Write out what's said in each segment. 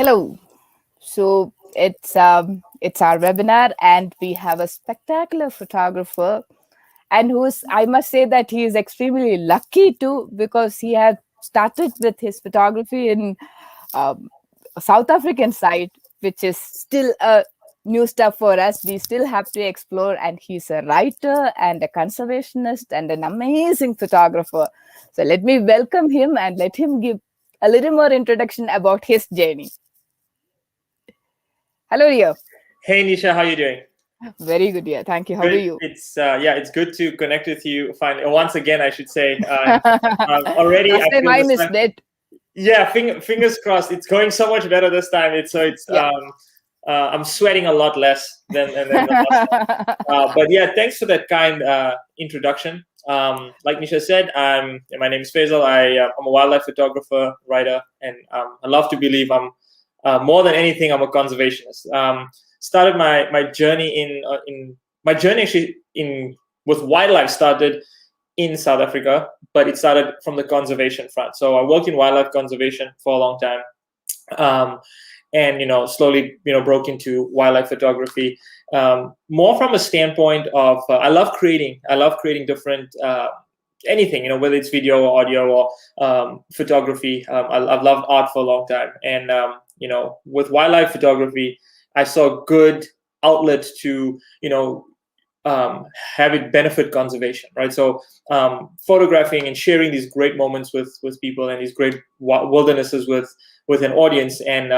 Hello. So it's our webinar, and we have a spectacular photographer, and who's I must say that he is extremely lucky too, because he had started with his photography in um, South African side, which is still a new stuff for us. We still have to explore, and he's a writer and a conservationist and an amazing photographer. So let me welcome him and let him give a little more introduction about his journey. Hello, dear. Hey Nisha, how you doing? Very good, yeah. Thank you. How are Good. you? It's good to connect with you. Finally, once again, I should say. Already, Last I time feel I this missed time. it. Yeah, fingers crossed. It's going so much better this time. Yeah. I'm sweating a lot less than the last time. But yeah, thanks for that kind introduction. Like Nisha said, my name is Faizel. I'm a wildlife photographer, writer, and I love to believe I'm more than anything, I'm a conservationist. Started my journey in my journey actually in with wildlife started in South Africa, but it started from the conservation front. So I worked in wildlife conservation for a long time, and slowly broke into wildlife photography, more from a standpoint of I love creating different anything, whether it's video or audio or photography. I've loved art for a long time, and with wildlife photography, I saw a good outlet to have it benefit conservation, right? So photographing and sharing these great moments with people and these great wildernesses with an audience, and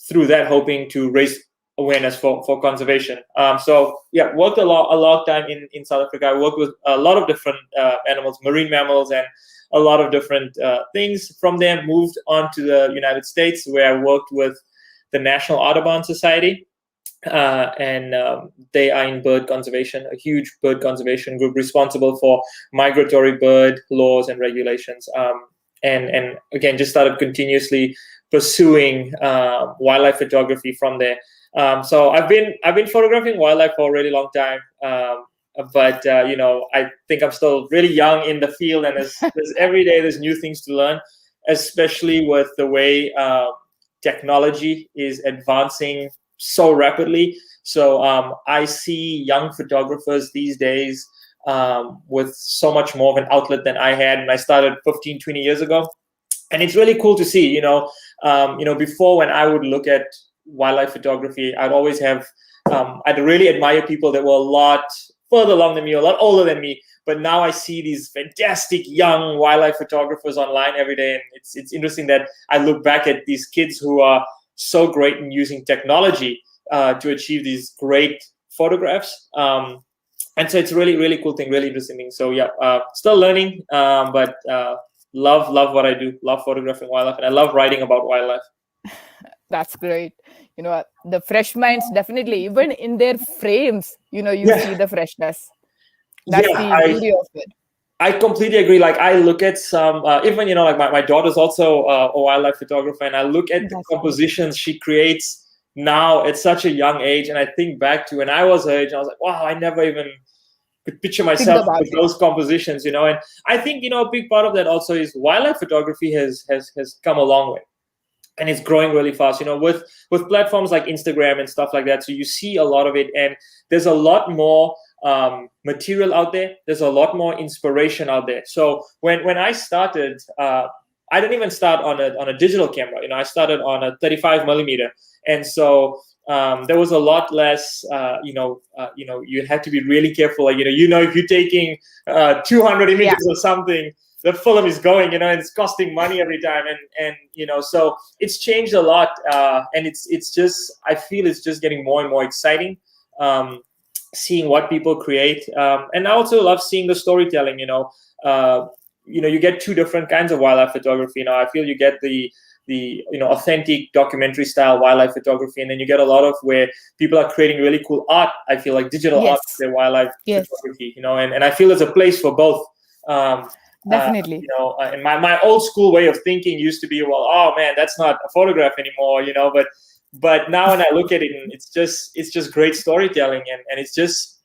through that hoping to raise awareness for conservation. So yeah, worked a lot of time in South Africa. I worked with a lot of different animals, marine mammals, and a lot of different things. From there, moved on to the United States, where I worked with the National Audubon Society. And they are in bird conservation, a huge bird conservation group responsible for migratory bird laws and regulations. And again, just started continuously pursuing wildlife photography from there. So I've been photographing wildlife for a really long time. But I think I'm still really young in the field, and there's every day there's new things to learn, especially with the way technology is advancing so rapidly. So I see young photographers these days with so much more of an outlet than I had when I started 15, 20 years ago. And it's really cool to see, before, when I would look at wildlife photography, I'd really admire people that were a lot further along than me, a lot older than me. But now I see these fantastic young wildlife photographers online every day. And it's interesting that I look back at these kids who are so great in using technology to achieve these great photographs. And so it's a really, really cool thing, really interesting thing. So yeah, still learning, but love what I do. Love photographing wildlife, and I love writing about wildlife. That's great. The fresh minds, definitely, even in their frames, you see the freshness. That's the beauty of it. I completely agree. Like, I look at some, even, like my daughter's also a wildlife photographer, and I look at the compositions she creates now at such a young age. And I think back to when I was her age, and I was like, wow, I never even could picture myself with those compositions, And I think, a big part of that also is wildlife photography has come a long way. And it's growing really fast, with platforms like Instagram and stuff like that. So you see a lot of it, and there's a lot more material out there. There's a lot more inspiration out there. So when I started, I didn't even start on a digital camera. I started on a 35 millimeter, and so there was a lot less. You had to be really careful. Like, if you're taking 200 images or something, the film is going, and it's costing money every time, and so it's changed a lot, and it's just, I feel it's just getting more and more exciting, seeing what people create, and I also love seeing the storytelling. You get two different kinds of wildlife photography. I feel you get the authentic documentary style wildlife photography, and then you get a lot of where people are creating really cool art. I feel like digital art is their wildlife photography, and I feel there's a place for both. Definitely. And my old school way of thinking used to be, well, oh man, that's not a photograph anymore, but now when I look at it, it's just great storytelling, and it's just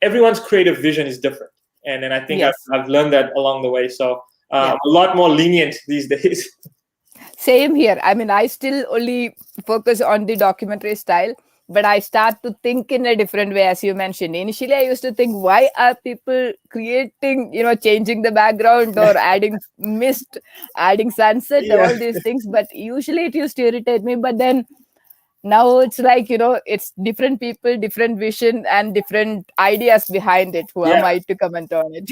everyone's creative vision is different, and I think I've learned that along the way. So a lot more lenient these days. Same here. I mean, I still only focus on the documentary style, but I start to think in a different way, as you mentioned. Initially, I used to think, why are people creating, changing the background or adding mist, adding sunset, Yeah. all these things? But usually it used to irritate me. But then now it's like, it's different people, different vision, and different ideas behind it. Who am Yeah. I to comment on it?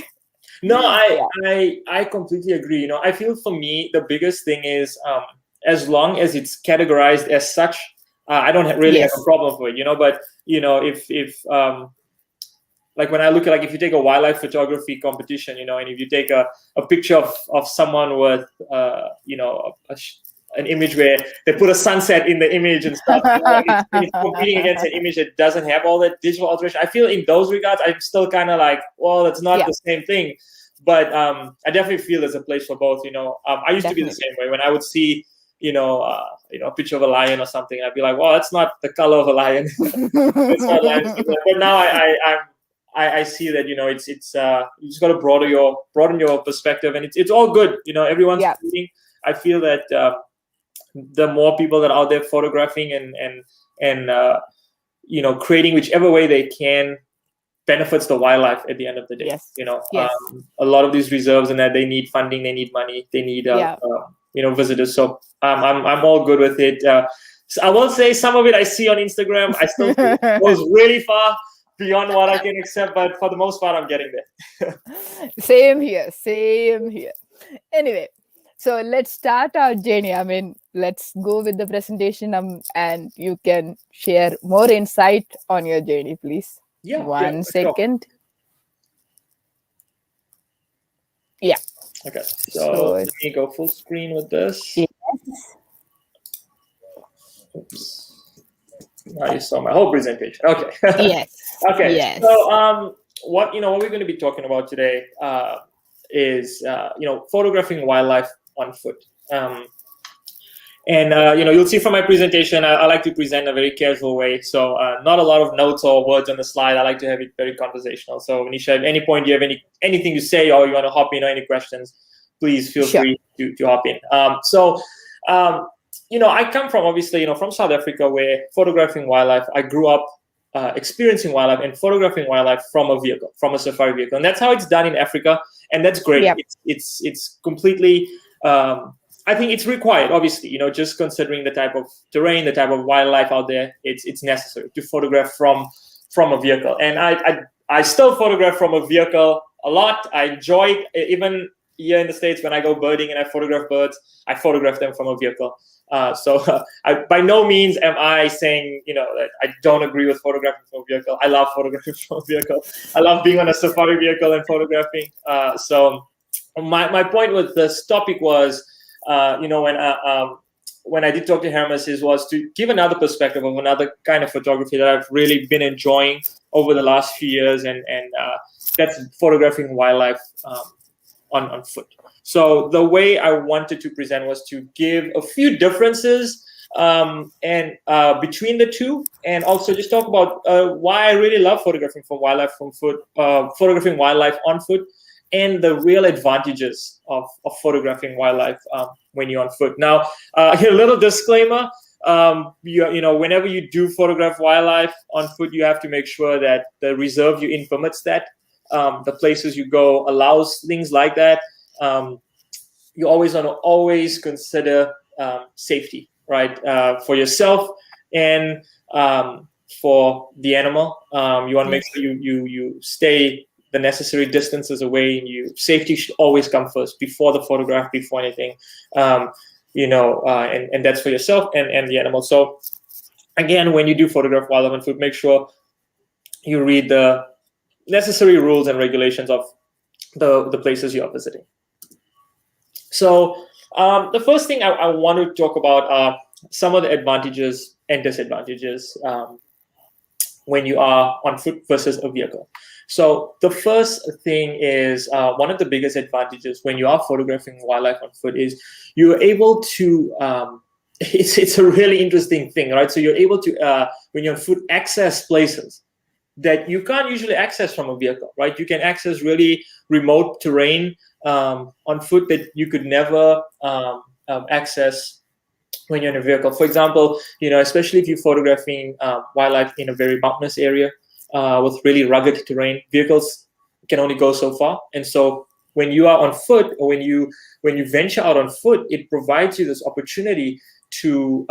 No, I, Yeah. I I completely agree. I feel for me the biggest thing is as long as it's categorized as such, I don't really have a Yes. problem with it. But if like when I look at, like, if you take a wildlife photography competition, and if you take a picture of someone with an image where they put a sunset in the image and stuff, and it's competing against an image that doesn't have all that digital alteration. I feel in those regards, I'm still kind of like, well, it's not Yeah, the same thing. But I definitely feel there's a place for both. I used to be the definitely. same way when I would see a picture of a lion or something. I'd be like, well, that's not the color of a lion. It's not lion. But now I see that it's you just got to broaden your perspective, and it's all good. Everyone's Yeah. creating. I feel that the more people that are out there photographing and creating whichever way they can benefits the wildlife at the end of the day. Yes. Yes. A lot of these reserves and that they need funding, they need money, they need Yeah. visitors. So I'm all good with it. So I will say some of it I see on Instagram, I still feel it goes really far beyond what I can accept, but for the most part, I'm getting there. Same here. Same here. Anyway, so let's start our journey. I mean, let's go with the presentation, and you can share more insight on your journey, please. Yeah, One for sure. second. Yeah. Okay, so So let me go full screen with this. yes. Oops. Now you saw my whole presentation. Okay. Yes. Okay. Yes. So what we're going to be talking about today is photographing wildlife on foot. And you'll see from my presentation, I like to present in a very casual way. So not a lot of notes or words on the slide. I like to have it very conversational. So Manisha, at any point you have anything to say or you want to hop in or any questions, please feel Sure. free to hop in. I come from, obviously, from South Africa, where photographing wildlife, I grew up experiencing wildlife and photographing wildlife from a vehicle, from a safari vehicle. And that's how it's done in Africa. And that's great. Yep. It's completely... I think it's required, obviously, just considering the type of terrain, the type of wildlife out there, it's necessary to photograph from a vehicle. And I still photograph from a vehicle a lot. I enjoy it. Even here in the States, when I go birding and I photograph birds, I photograph them from a vehicle. By no means am I saying, that I don't agree with photographing from a vehicle. I love photographing from a vehicle. I love being on a safari vehicle and photographing. So my point with this topic was, when I did talk to Hermes, was to give another perspective of another kind of photography that I've really been enjoying over the last few years, and that's photographing wildlife on foot. So the way I wanted to present was to give a few differences between the two, and also just talk about why I really love photographing wildlife from foot, photographing wildlife on foot, and the real advantages of photographing wildlife when you're on foot. Now, a little disclaimer: whenever you do photograph wildlife on foot, you have to make sure that the reserve you're in permits that. The places you go allows things like that. You always want to consider safety, right, for yourself and for the animal. You want to make sure you stay the necessary distances away, and safety should always come first before the photograph, before anything. And that's for yourself and the animal. So again, when you do photograph wildlife on foot, make sure you read the necessary rules and regulations of the places you are visiting. So the first thing I want to talk about are some of the advantages and disadvantages when you are on foot versus a vehicle. So the first thing is one of the biggest advantages when you are photographing wildlife on foot is you're able to it's a really interesting thing, right? So you're able to when you're on foot access places that you can't usually access from a vehicle, right? You can access really remote terrain on foot that you could never access when you're in a vehicle. For example, especially if you're photographing wildlife in a very mountainous area with really rugged terrain, vehicles can only go so far. And so when you are on foot, or when you venture out on foot, it provides you this opportunity to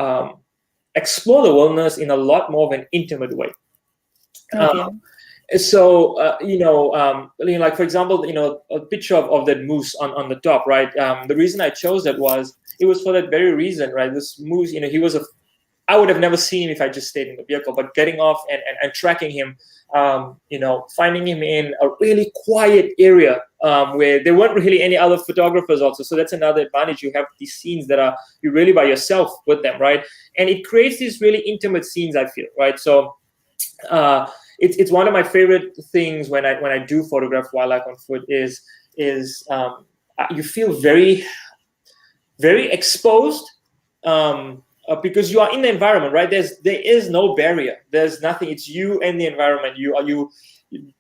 explore the wilderness in a lot more of an intimate way. Okay. So like for example, a picture of that moose on the top, right? The reason I chose that was for that very reason, right? This moose, he was I would have never seen him if I just stayed in the vehicle, but getting off and tracking him, finding him in a really quiet area where there weren't really any other photographers also. So that's another advantage. You have these scenes that you're really by yourself with them, right? And it creates these really intimate scenes, I feel, right? So it's one of my favorite things when I do photograph wildlife on foot is you feel very, very exposed because you are in the environment, right? There is no barrier. There's nothing. It's you and the environment. You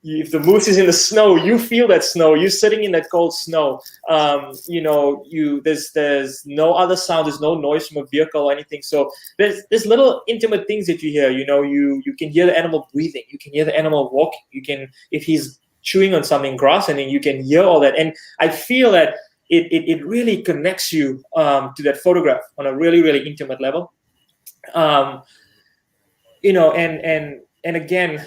if the moose is in the snow, you feel that snow. You're sitting in that cold snow. There's no other sound. There's no noise from a vehicle or anything. So there's little intimate things that you hear. You can hear the animal breathing. You can hear the animal walking. You can, if he's chewing on something, grass, and then you can hear all that. And I feel that it really connects you to that photograph on a really, really intimate level. And again,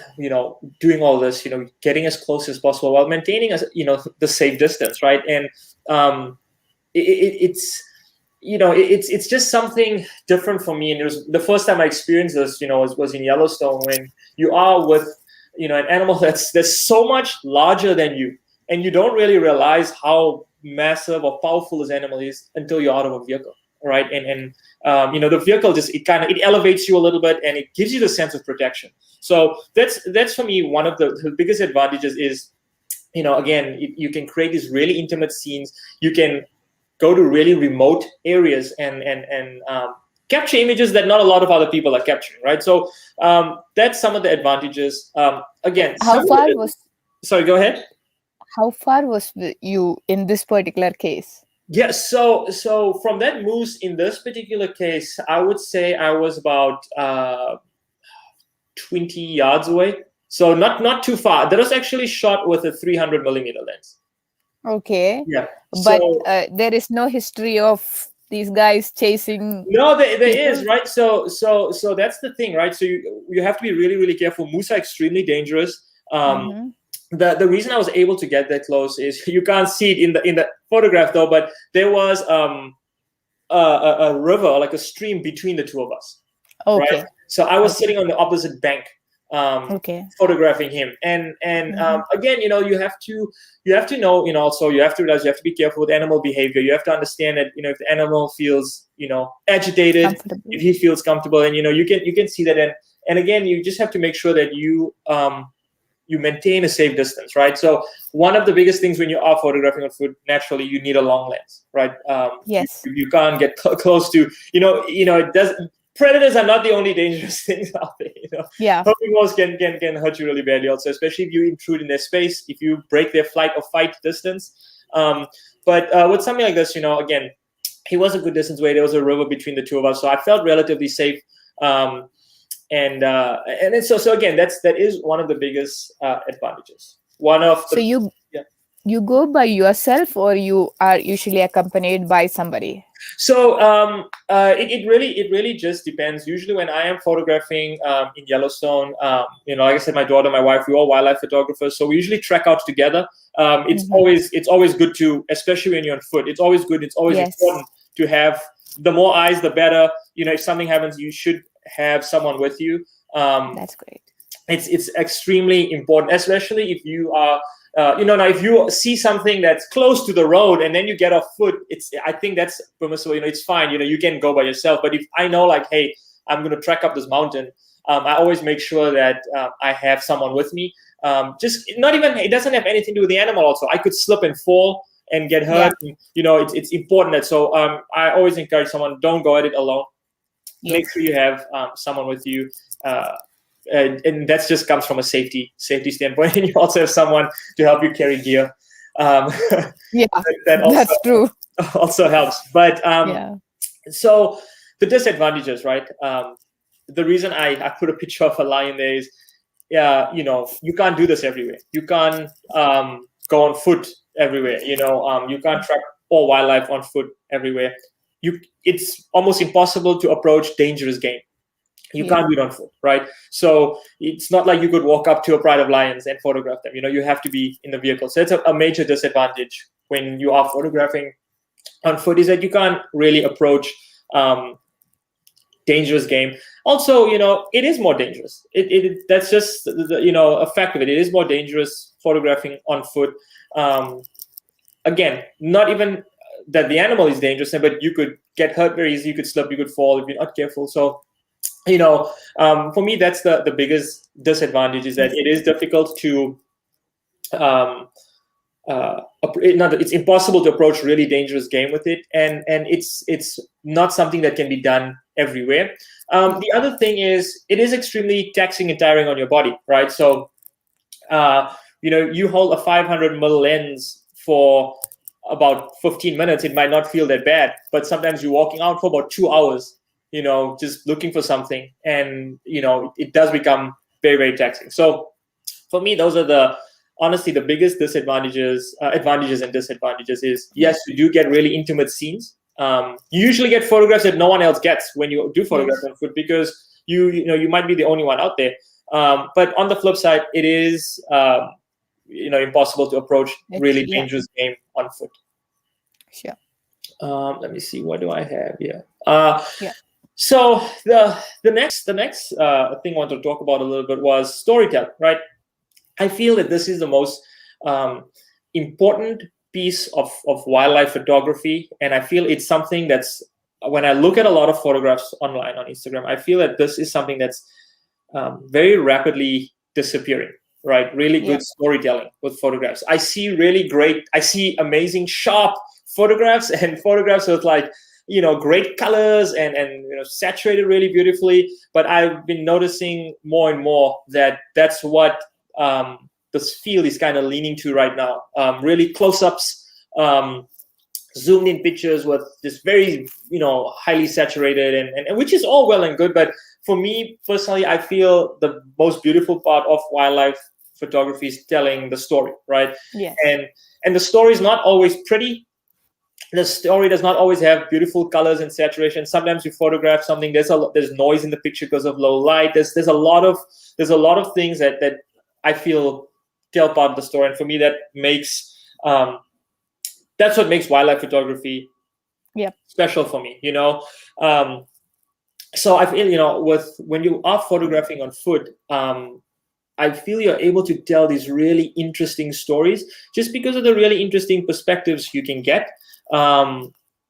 doing all this, getting as close as possible while maintaining, the safe distance, right? And it's just something different for me. And it was the first time I experienced this, was in Yellowstone, when you are with, an animal that's so much larger than you, and you don't really realize how massive or powerful this animal is until you're out of a vehicle, right? And the vehicle it elevates you a little bit, and it gives you the sense of protection. So that's for me one of the biggest advantages is, again, you can create these really intimate scenes. You can go to really remote areas and capture images that not a lot of other people are capturing, right? So that's some of the advantages. Again, sorry, go ahead. How far was you in this particular case? Yeah, so from that moose in this particular case, I would say I was about 20 yards away. So not too far. That was actually shot with a 300 millimeter lens. Okay. Yeah. But there is no history of these guys chasing. No, there is, right? So that's the thing, right? So you have to be really, really careful. Moose are extremely dangerous. The reason I was able to get that close is, you can't see it in the photograph though, but there was a river, like a stream between the two of us. Okay. Right? So I was sitting on the opposite bank, photographing him, and again, you have to know, also you have to realize you have to be careful with animal behavior. You have to understand that, if the animal feels, agitated, if he feels comfortable, and you can see that, and again, you just have to make sure that you maintain a safe distance, right? So one of the biggest things when you are photographing on foot, naturally, you need a long lens, right? Yes. You can't get close to, it doesn't. Predators are not the only dangerous things out there. Yeah. Herbivores can hurt you really badly also, especially if you intrude in their space, if you break their flight or fight distance. But with something like this, again, he was a good distance away. There was a river between the two of us, so I felt relatively safe. So again, that is one of the biggest advantages. You go by yourself, or you are usually accompanied by somebody? So it really just depends. Usually when I am photographing in Yellowstone, like I said, my daughter, my wife, we're all wildlife photographers, so we usually trek out together. It's always good to, especially when you're on foot, it's always good. It's always important to have, the more eyes, the better. If something happens, you should have someone with you. That's great. It's extremely important, especially if you are. Now if you see something that's close to the road and then you get off foot, I think that's permissible. It's fine. You can go by yourself. But if I know, like, hey, I'm going to trek up this mountain, I always make sure that I have someone with me. It doesn't have anything to do with the animal. Also, I could slip and fall and get hurt. Yeah. And, it's important that. So I always encourage someone, don't go at it alone. Yes. Make sure you have someone with you. And that just comes from a safety standpoint, and you also have someone to help you carry gear. That's true. Also helps. But so the disadvantages, right? The reason I put a picture of a lion there is, you can't do this everywhere. You can't go on foot everywhere. You can't track all wildlife on foot everywhere. It's almost impossible to approach dangerous game. You can't do it on foot, right? So it's not like you could walk up to a pride of lions and photograph them. You have to be in the vehicle. So it's a major disadvantage when you are photographing on foot, is that you can't really approach dangerous game. Also, it is more dangerous. That's just a fact of it. It is more dangerous photographing on foot. Again, not even that the animal is dangerous, but you could get hurt very easily. You could slip, you could fall if you're not careful. So for me, that's the biggest disadvantage, is that it is difficult to it's impossible to approach really dangerous game with it, and it's not something that can be done everywhere. The other thing is, it is extremely taxing and tiring on your body, right? So you hold a 500mm lens for about 15 minutes, it might not feel that bad, but sometimes you're walking out for about 2 hours, just looking for something, and it does become very, very taxing. So for me, those are honestly the biggest advantages and disadvantages. Is, yes, you do get really intimate scenes. You usually get photographs that no one else gets when you do photographs on foot, because you might be the only one out there. But on the flip side, it is impossible to approach really dangerous game on foot. Sure. Let me see, what do I have here? So the next thing I wanted to talk about a little bit was storytelling, right? I feel that this is the most important piece of wildlife photography, and I feel it's something that's, when I look at a lot of photographs online on Instagram, I feel that this is something that's very rapidly disappearing, right? Really good storytelling with photographs. I see amazing sharp photographs, and photographs with great colors and saturated really beautifully. But I've been noticing more and more that that's what this field is kind of leaning to right now. Really close-ups, zoomed in pictures with just very highly saturated, and which is all well and good. But for me personally, I feel the most beautiful part of wildlife photography is telling the story, right? Yes. And the story is not always pretty. The story does not always have beautiful colors and saturation. Sometimes you photograph something, there's noise in the picture because of low light. There's a lot of things that I feel tell part of the story, and for me that makes that's what makes wildlife photography special for me. So I feel when you are photographing on foot, I feel you're able to tell these really interesting stories just because of the really interesting perspectives you can get.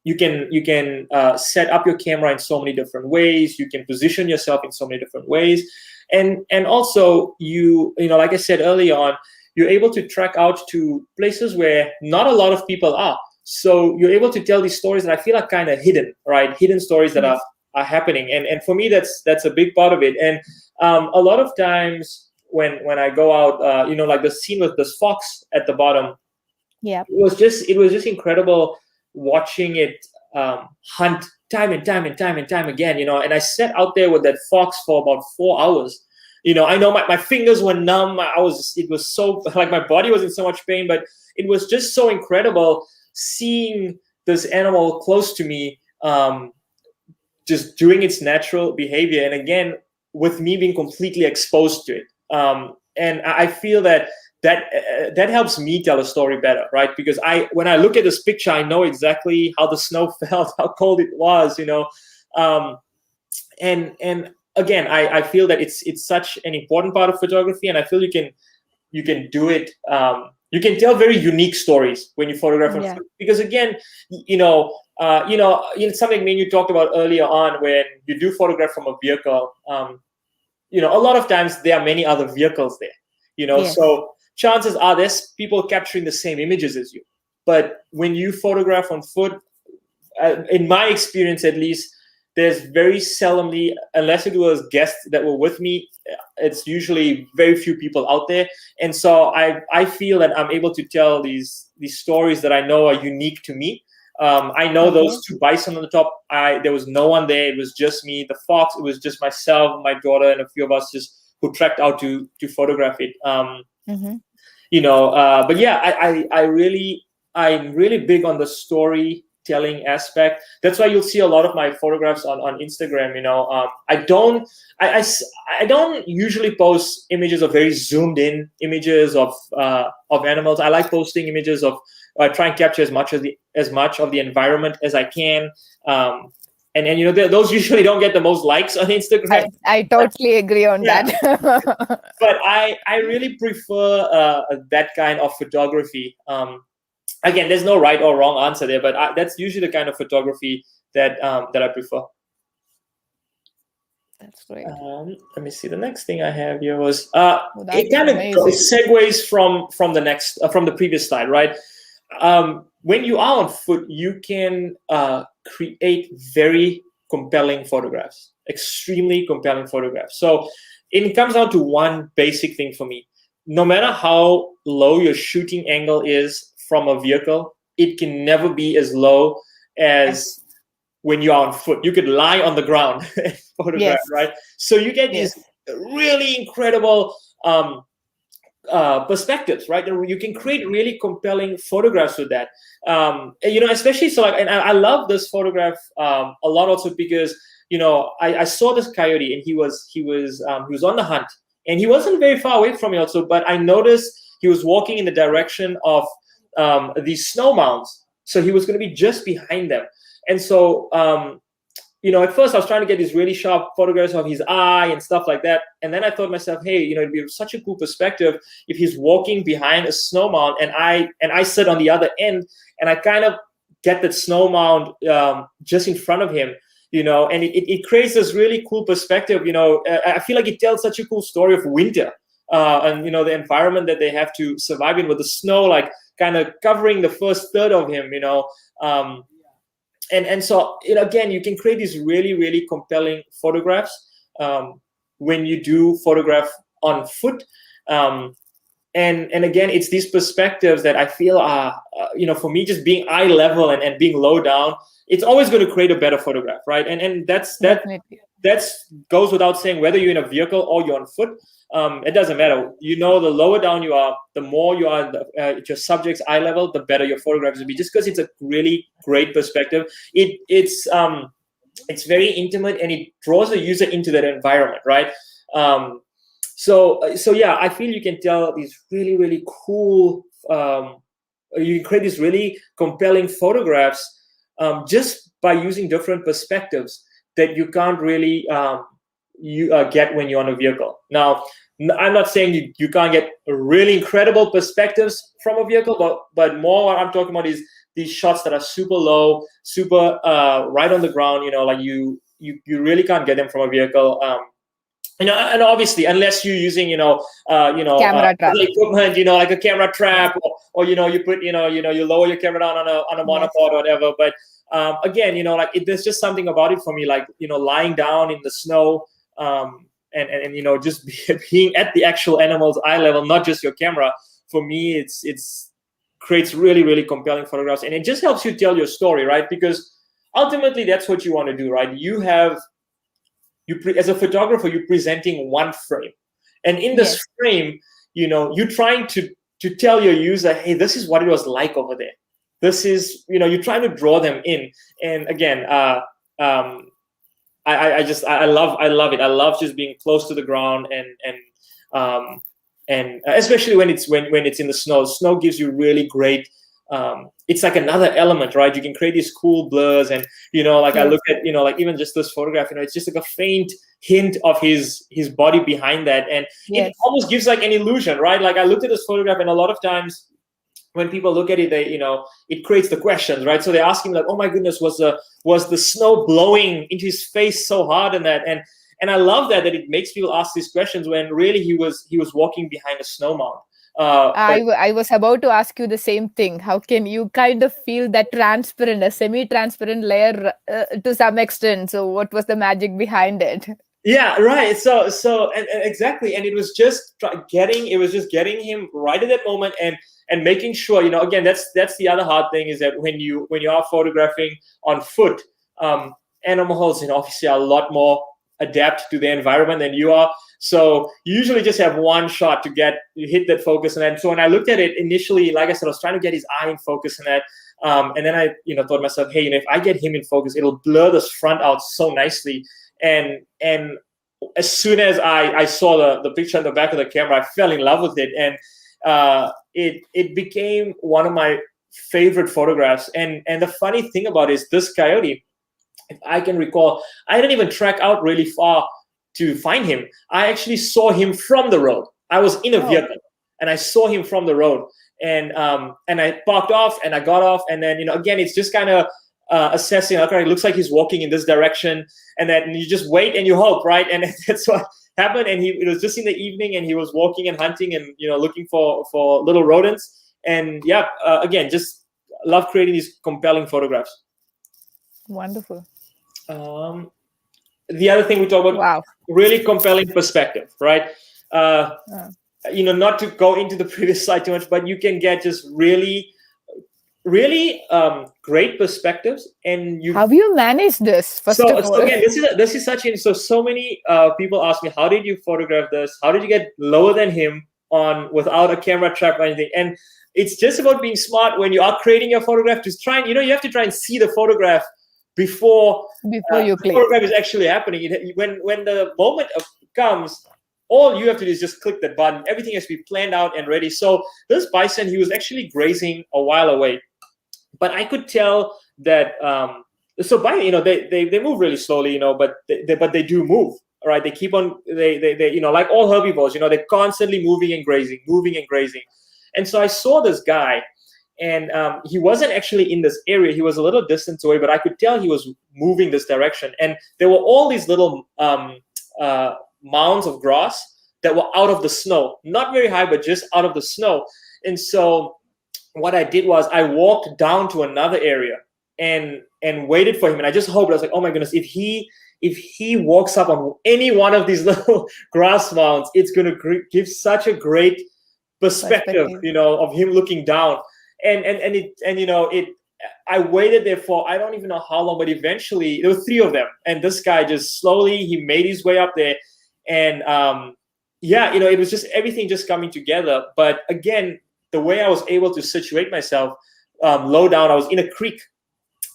You can set up your camera in so many different ways. You can position yourself in so many different ways, and also like I said earlier on, you're able to track out to places where not a lot of people are. So you're able to tell these stories that I feel are kind of hidden, right? Hidden stories that are happening, and for me that's a big part of it. And a lot of times when I go out, like the scene with this fox at the bottom, it was just incredible watching it hunt time and time again, and I sat out there with that fox for about 4 hours. I know my fingers were numb. It was so, my body was in so much pain, but it was just so incredible seeing this animal close to me, just doing its natural behavior, and again with me being completely exposed to it. And I feel that helps me tell a story better, right? Because when I look at this picture, I know exactly how the snow felt, how cold it was, and again, I feel that it's such an important part of photography, and I feel you can do it. You can tell very unique stories when you photograph on foot, because again, something me and you talked about earlier on, when you do photograph from a vehicle, a lot of times there are many other vehicles there, so chances are there's people capturing the same images as you. But when you photograph on foot, in my experience at least, there's very seldomly, unless it was guests that were with me, it's usually very few people out there. And so I feel that I'm able to tell these stories that I know are unique to me. I know Okay. those two bison on the top. There was no one there. It was just me, the fox. It was just myself, my daughter, and a few of us just who trekked out to photograph it. Mm-hmm. But yeah, I'm really big on the storytelling aspect. That's why you'll see a lot of my photographs on Instagram. I don't usually post images of very zoomed in images of animals. I like posting images of try and capture as much of the environment as I can. And those usually don't get the most likes on Instagram. I totally agree on Yeah, that. but I really prefer that kind of photography. Again, there's no right or wrong answer there, but that's usually the kind of photography that I prefer. That's great. Let me see. The next thing I have here was Oh, it that's kind of amazing. segues from the previous slide, right? When you are on foot, you can create very compelling photographs, extremely compelling photographs. So it comes down to one basic thing for me. No matter how low your shooting angle is from a vehicle, it can never be as low as when you're on foot. You could lie on the ground and photograph, Yes. right? So you get these Yes. really incredible perspectives, right? And you can create really compelling photographs with that. Especially so like, and I love this photograph a lot also because I saw this coyote and he was on the hunt and he wasn't very far away from me also, but I noticed he was walking in the direction of these snow mounds, so he was going to be just behind them. And so at first I was trying to get these really sharp photographs of his eye and stuff like that. And then I thought to myself, hey, it'd be such a cool perspective if he's walking behind a snow mound and I sit on the other end and I kind of get that snow mound just in front of him, and it creates this really cool perspective. I feel like it tells such a cool story of winter. And the environment that they have to survive in with the snow, like kind of covering the first third of him, um, and so again, you can create these really really compelling photographs when you do photograph on foot. And again, it's these perspectives that I feel are for me, just being eye level and being low down, it's always going to create a better photograph, right? And Definitely. that's goes without saying, whether you're in a vehicle or you're on foot. It doesn't matter. The lower down you are, the more you are at your subject's eye level, the better your photographs will be. Just because it's a really great perspective, it's very intimate and it draws the user into that environment, right? So yeah, I feel you can tell these really really cool. You can create these really compelling photographs just by using different perspectives that you can't really get when you're on a vehicle. Now, I'm not saying you can't get really incredible perspectives from a vehicle, but more what I'm talking about is these shots that are super low, super right on the ground. Like you really can't get them from a vehicle. And obviously, unless you're using, Camera trap. equipment, like a camera trap, or you put, you lower your camera down on a Yes. monopod or whatever. But again, there's just something about it for me, like lying down in the snow, and just being at the actual animal's eye level, not just your camera. For me, it's creates really really compelling photographs, and it just helps you tell your story, right? Because ultimately, that's what you want to do, right? As a photographer, you're presenting one frame, and in this Yes. frame, you're trying to tell your user, hey, this is what it was like over there. This is, you're trying to draw them in. And again, I love it. I love just being close to the ground, and especially when it's in the snow. Snow gives you really great. It's like another element, right? You can create these cool blurs, and like I Yes. look at, like even just this photograph, it's just like a faint hint of his body behind that, and it Yes. almost gives like an illusion, right? Like I looked at this photograph, and a lot of times when people look at it, they, it creates the questions, right? So they're asking like, oh my goodness, was the snow blowing into his face so hard, and that, and I love that it makes people ask these questions when really he was walking behind a snow mound. I was about to ask you the same thing. How can you kind of feel that transparent, a semi-transparent layer to some extent? So, what was the magic behind it? Yeah, right. So exactly, and it was just getting him right at that moment, and making sure, again, that's the other hard thing, is that when you are photographing on foot, um, animals, obviously are a lot more adapt to their environment than you are. So you usually just have one shot to hit that focus, and then so when I looked at it initially, like I said, I was trying to get his eye in focus, and then I thought to myself, hey, if I get him in focus, it'll blur this front out so nicely. And as soon as I saw the picture in the back of the camera, I fell in love with it, and it became one of my favorite photographs. And the funny thing about it is, this coyote, if I can recall, I didn't even track out really far to find him. I actually saw him from the road. I was in a vehicle, and I saw him from the road, and I parked off, and I got off, and then again, it's just kind of assessing. Okay, it looks like he's walking in this direction, and then you just wait and you hope, right? And that's what happened. And it was just in the evening, and he was walking and hunting, and looking for little rodents. And yeah, again, just love creating these compelling photographs. Wonderful. The other thing we talk about, Wow. really compelling perspective, right? Not to go into the previous slide too much, but you can get just really great perspectives, and How you manage this, first of all? So again, this is such so many people ask me, how did you photograph this? How did you get lower than him without a camera trap or anything? And it's just about being smart when you are creating your photograph, to try and you have to try and see the photograph before you the click. photograph is actually happening. When the moment comes, all you have to do is just click that button. Everything has to be planned out and ready. So this bison, he was actually grazing a while away, but I could tell that they move really slowly, but they do move. All right, they keep on they like all herbivores, they're constantly moving and grazing. And so I saw this guy, and he wasn't actually in this area. He was a little distance away, but I could tell he was moving this direction. And there were all these little mounds of grass that were out of the snow, not very high, but just out of the snow. And so what I did was I walked down to another area and waited for him. And I just hoped, I was like, oh my goodness, if he walks up on any one of these little grass mounds, it's going to give such a great perspective, of him looking down. I waited there for, I don't even know how long, but eventually there were 3 of them. And this guy just slowly, he made his way up there. And it was just everything just coming together. But again, the way I was able to situate myself low down, I was in a creek,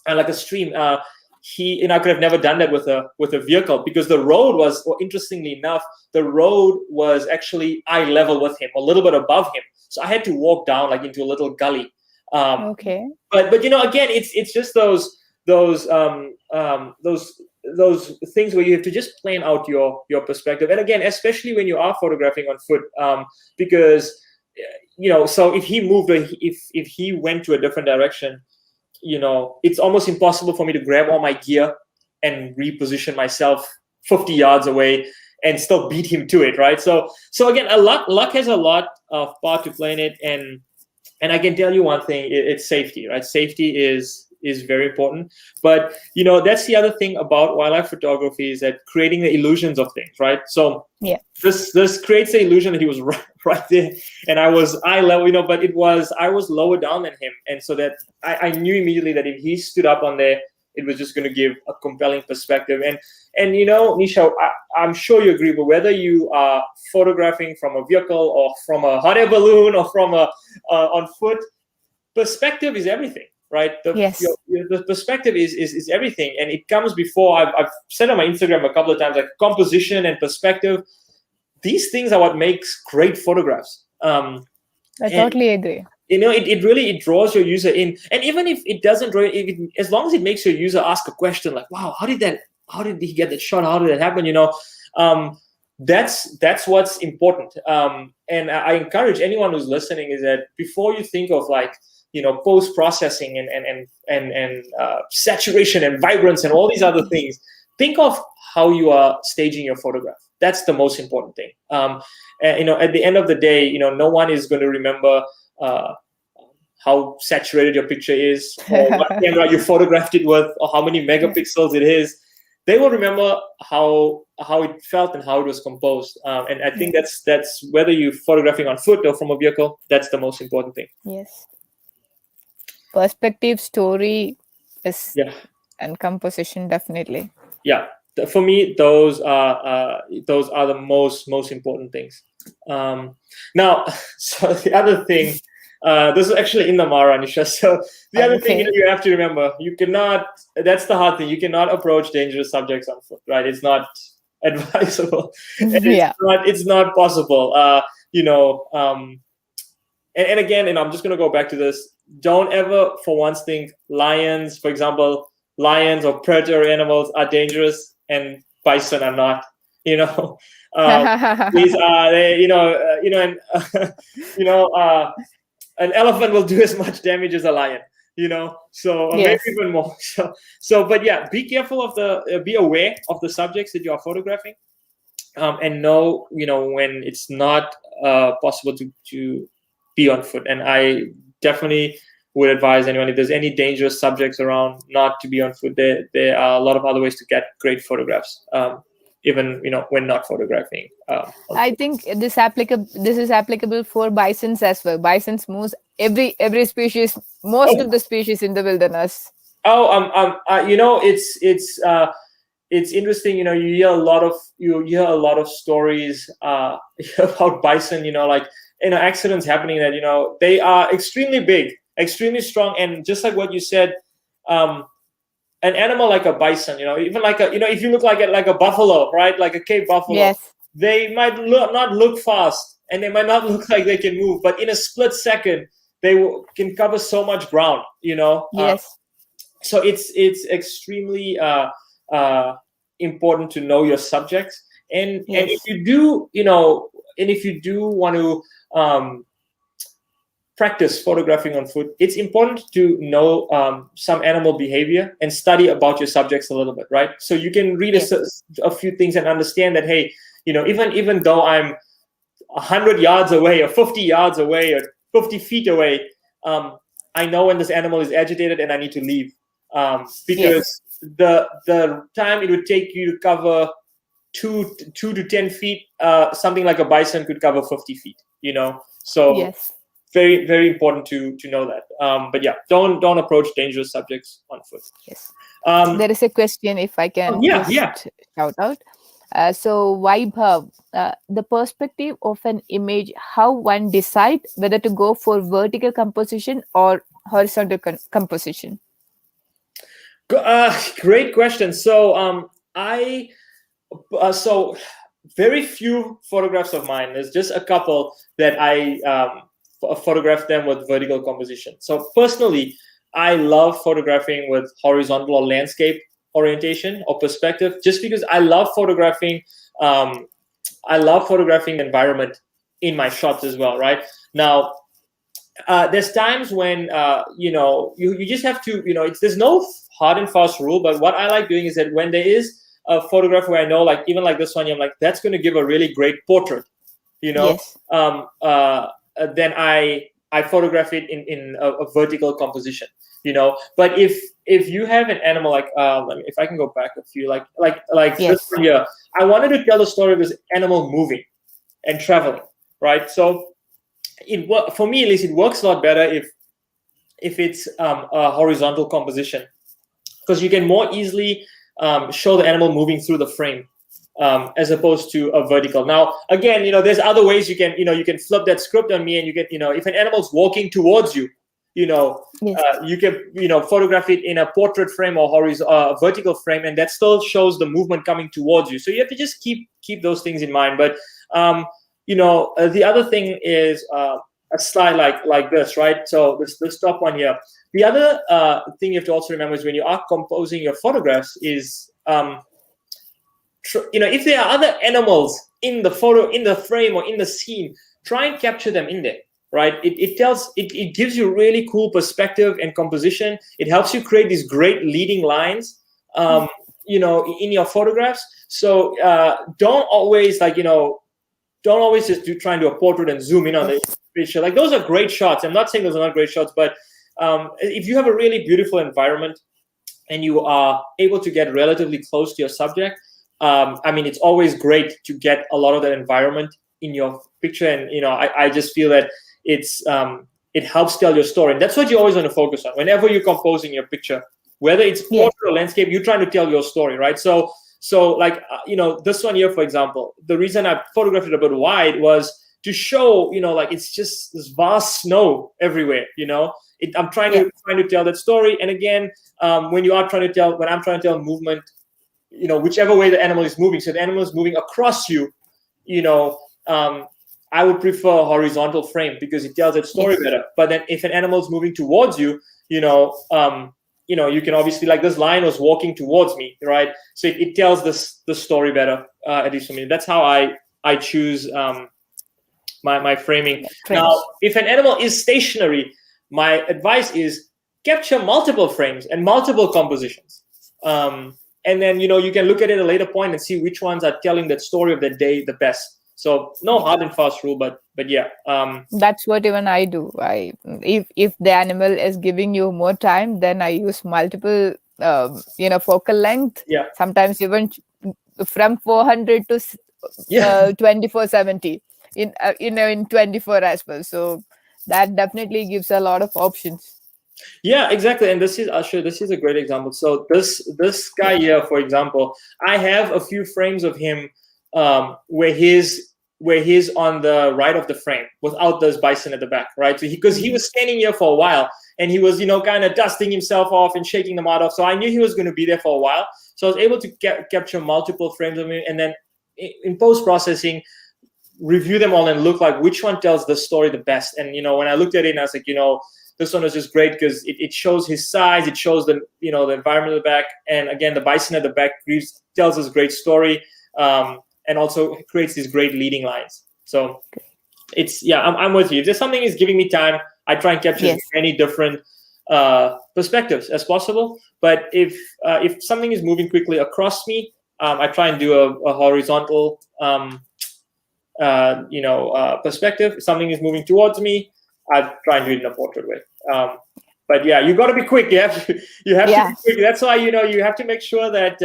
like a stream. I could have never done that with a vehicle, because the road was, interestingly enough, the road was actually eye level with him, a little bit above him. So I had to walk down like into a little gully. Okay. But again, it's just those things where you have to just plan out your perspective. And again, especially when you are photographing on foot, because so if he moved, if he went to a different direction, it's almost impossible for me to grab all my gear and reposition myself 50 yards away and still beat him to it, right? So again, luck has a lot of part to play in it, and I can tell you one thing: it's safety, right? Safety is very important. But that's the other thing about wildlife photography, is that creating the illusions of things, right? So yeah, this creates the illusion that he was right there, and I was eye level, but I was lower down than him, and so that I knew immediately that if he stood up on there, it was just going to give a compelling perspective. And Nisha, I'm sure you agree, but whether you are photographing from a vehicle or from a hot air balloon or from on foot, perspective is everything, right? Yes. The perspective is everything, and it comes before. I've said on my Instagram a couple of times, like composition and perspective. These things are what makes great photographs. I totally agree. It really draws your user in, and even if it doesn't draw, as long as it makes your user ask a question like, "Wow, how did he get that shot? How did that happen?" That's what's important. And I encourage anyone who's listening, is that before you think of like post processing and saturation and vibrance and all these other things, think of how you are staging your photograph. That's the most important thing. At the end of the day, no one is going to remember how saturated your picture is, or what camera you photographed it with, or how many megapixels it is. they will remember how it felt and how it was composed. And I think that's whether you're photographing on foot or from a vehicle, that's the most important thing. Yes. Perspective, story is Yeah. and composition, definitely. Yeah. For me, those are the most important things. Now, so the other thing, this is actually in the Mara, Nisha. So the other thing Okay. you have to remember, you cannot. That's the hard thing. You cannot approach dangerous subjects on foot, right? It's not advisable. And Yeah. it's not possible. And again, I'm just going to go back to this. Don't ever for once think lions, for example, lions or predator animals are dangerous and bison are not. These are they. And an elephant will do as much damage as a lion. So maybe Yes. even more. But yeah, be careful be aware of the subjects that you are photographing, and know when it's not possible to be on foot. And I definitely would advise anyone, if there's any dangerous subjects around, not to be on foot. There are a lot of other ways to get great photographs, even when not photographing. I think this is applicable for bisons as well. Bisons moves every species, most of Oh, the species in the wilderness. it's interesting. You hear a lot of stories about bison. Accidents happening that they are extremely big, extremely strong, and just like what you said, an animal like a bison, even like if you look like a buffalo, right, like a Cape buffalo, Yes. they might not look fast, and they might not look like they can move, but in a split second, they can cover so much ground. Yes. So it's extremely important to know your subjects, and if Yes. you do, want to practice photographing on foot, it's important to know some animal behavior and study about your subjects a little bit, right? So you can read Yes. a few things and understand that, hey, even though I'm 100 yards away or 50 yards away or 50 feet away, I know when this animal is agitated and I need to leave, because the time it would take you to cover 2 to 10 feet, something like a bison could cover 50 feet. So Yes. very, very important to know that. But yeah, don't approach dangerous subjects on foot. Yes. Um, There is a question, if I can yeah. just shout out. So, Vaibhav, the perspective of an image, how one decide whether to go for vertical composition or horizontal composition? Great question. So so very few photographs of mine. There's just a couple that I photographed them with vertical composition. So personally, I love photographing with horizontal or landscape orientation or perspective, just because I love photographing. The environment in my shots as well. Right now, there's times when you just have to, there's no hard and fast rule, but what I like doing is that when there is a photograph where I know, like even like this one, I'm like, that's going to give a really great portrait, Yes. then I photograph it in a vertical composition. But if you have an animal like, if I can go back a few, like this Yes. one here, I wanted to tell the story of this animal moving and traveling, right? So for me at least, it works a lot better if it's a horizontal composition, because you can more easily show the animal moving through the frame, as opposed to a vertical. Now, again, there's other ways you can flip that script on me, and you can, if an animal's walking towards you, Yes. you can, photograph it in a portrait frame or vertical frame, and that still shows the movement coming towards you. So you have to just keep those things in mind. But the other thing is a slide like this, right? So this top one here. The other thing you have to also remember is when you are composing your photographs is, if there are other animals in the photo, in the frame, or in the scene, try and capture them in there, right? It gives you really cool perspective and composition. It helps you create these great leading lines, in your photographs. So don't always just try and do a portrait and zoom in on the picture. Like, those are great shots. I'm not saying those are not great shots, but if you have a really beautiful environment, and you are able to get relatively close to your subject, I mean, it's always great to get a lot of that environment in your picture. And, I just feel that it helps tell your story. And that's what you always want to focus on. Whenever you're composing your picture, whether it's Yes. portrait or landscape, you're trying to tell your story, right? So like, this one here, for example, the reason I photographed it a bit wide was to show, like, it's just this vast snow everywhere, I'm trying to tell that story. And again, when I'm trying to tell movement, whichever way the animal is moving. So the animal is moving across you, I would prefer a horizontal frame because it tells that story better. But then if an animal is moving towards you, you can obviously, like, this lion was walking towards me, right? So it tells the story better, at least for me. That's how I choose my framing. Now, if an animal is stationary, my advice is capture multiple frames and multiple compositions. And then, you can look at it at a later point and see which ones are telling that story of the day the best. So no hard and fast rule, but yeah. That's what even I do. If the animal is giving you more time, then I use multiple, focal length. Yeah. Sometimes even from 400 to 2470 in 24 as well. So that definitely gives a lot of options. Yeah, exactly. And this is a great example. So this guy here, for example, I have a few frames of him where he's on the right of the frame without this bison at the back, right? So because he was standing here for a while and he was, kind of dusting himself off and shaking the mud off. So I knew he was going to be there for a while. So I was able to capture multiple frames of him, and then in post-processing, review them all and look like which one tells the story the best. And, when I looked at it, and I was like, this one was just great because it shows his size, it shows the the environment at the back, and again the bison at the back tells us a great story, and also creates these great leading lines. So I'm with you. If there's something is giving me time, I try and capture as many different perspectives as possible. But if something is moving quickly across me, I try and do a horizontal perspective. If something is moving towards me, I try and do it in a portrait way. But yeah, you got to be quick. You have to be quick. That's why you have to make sure that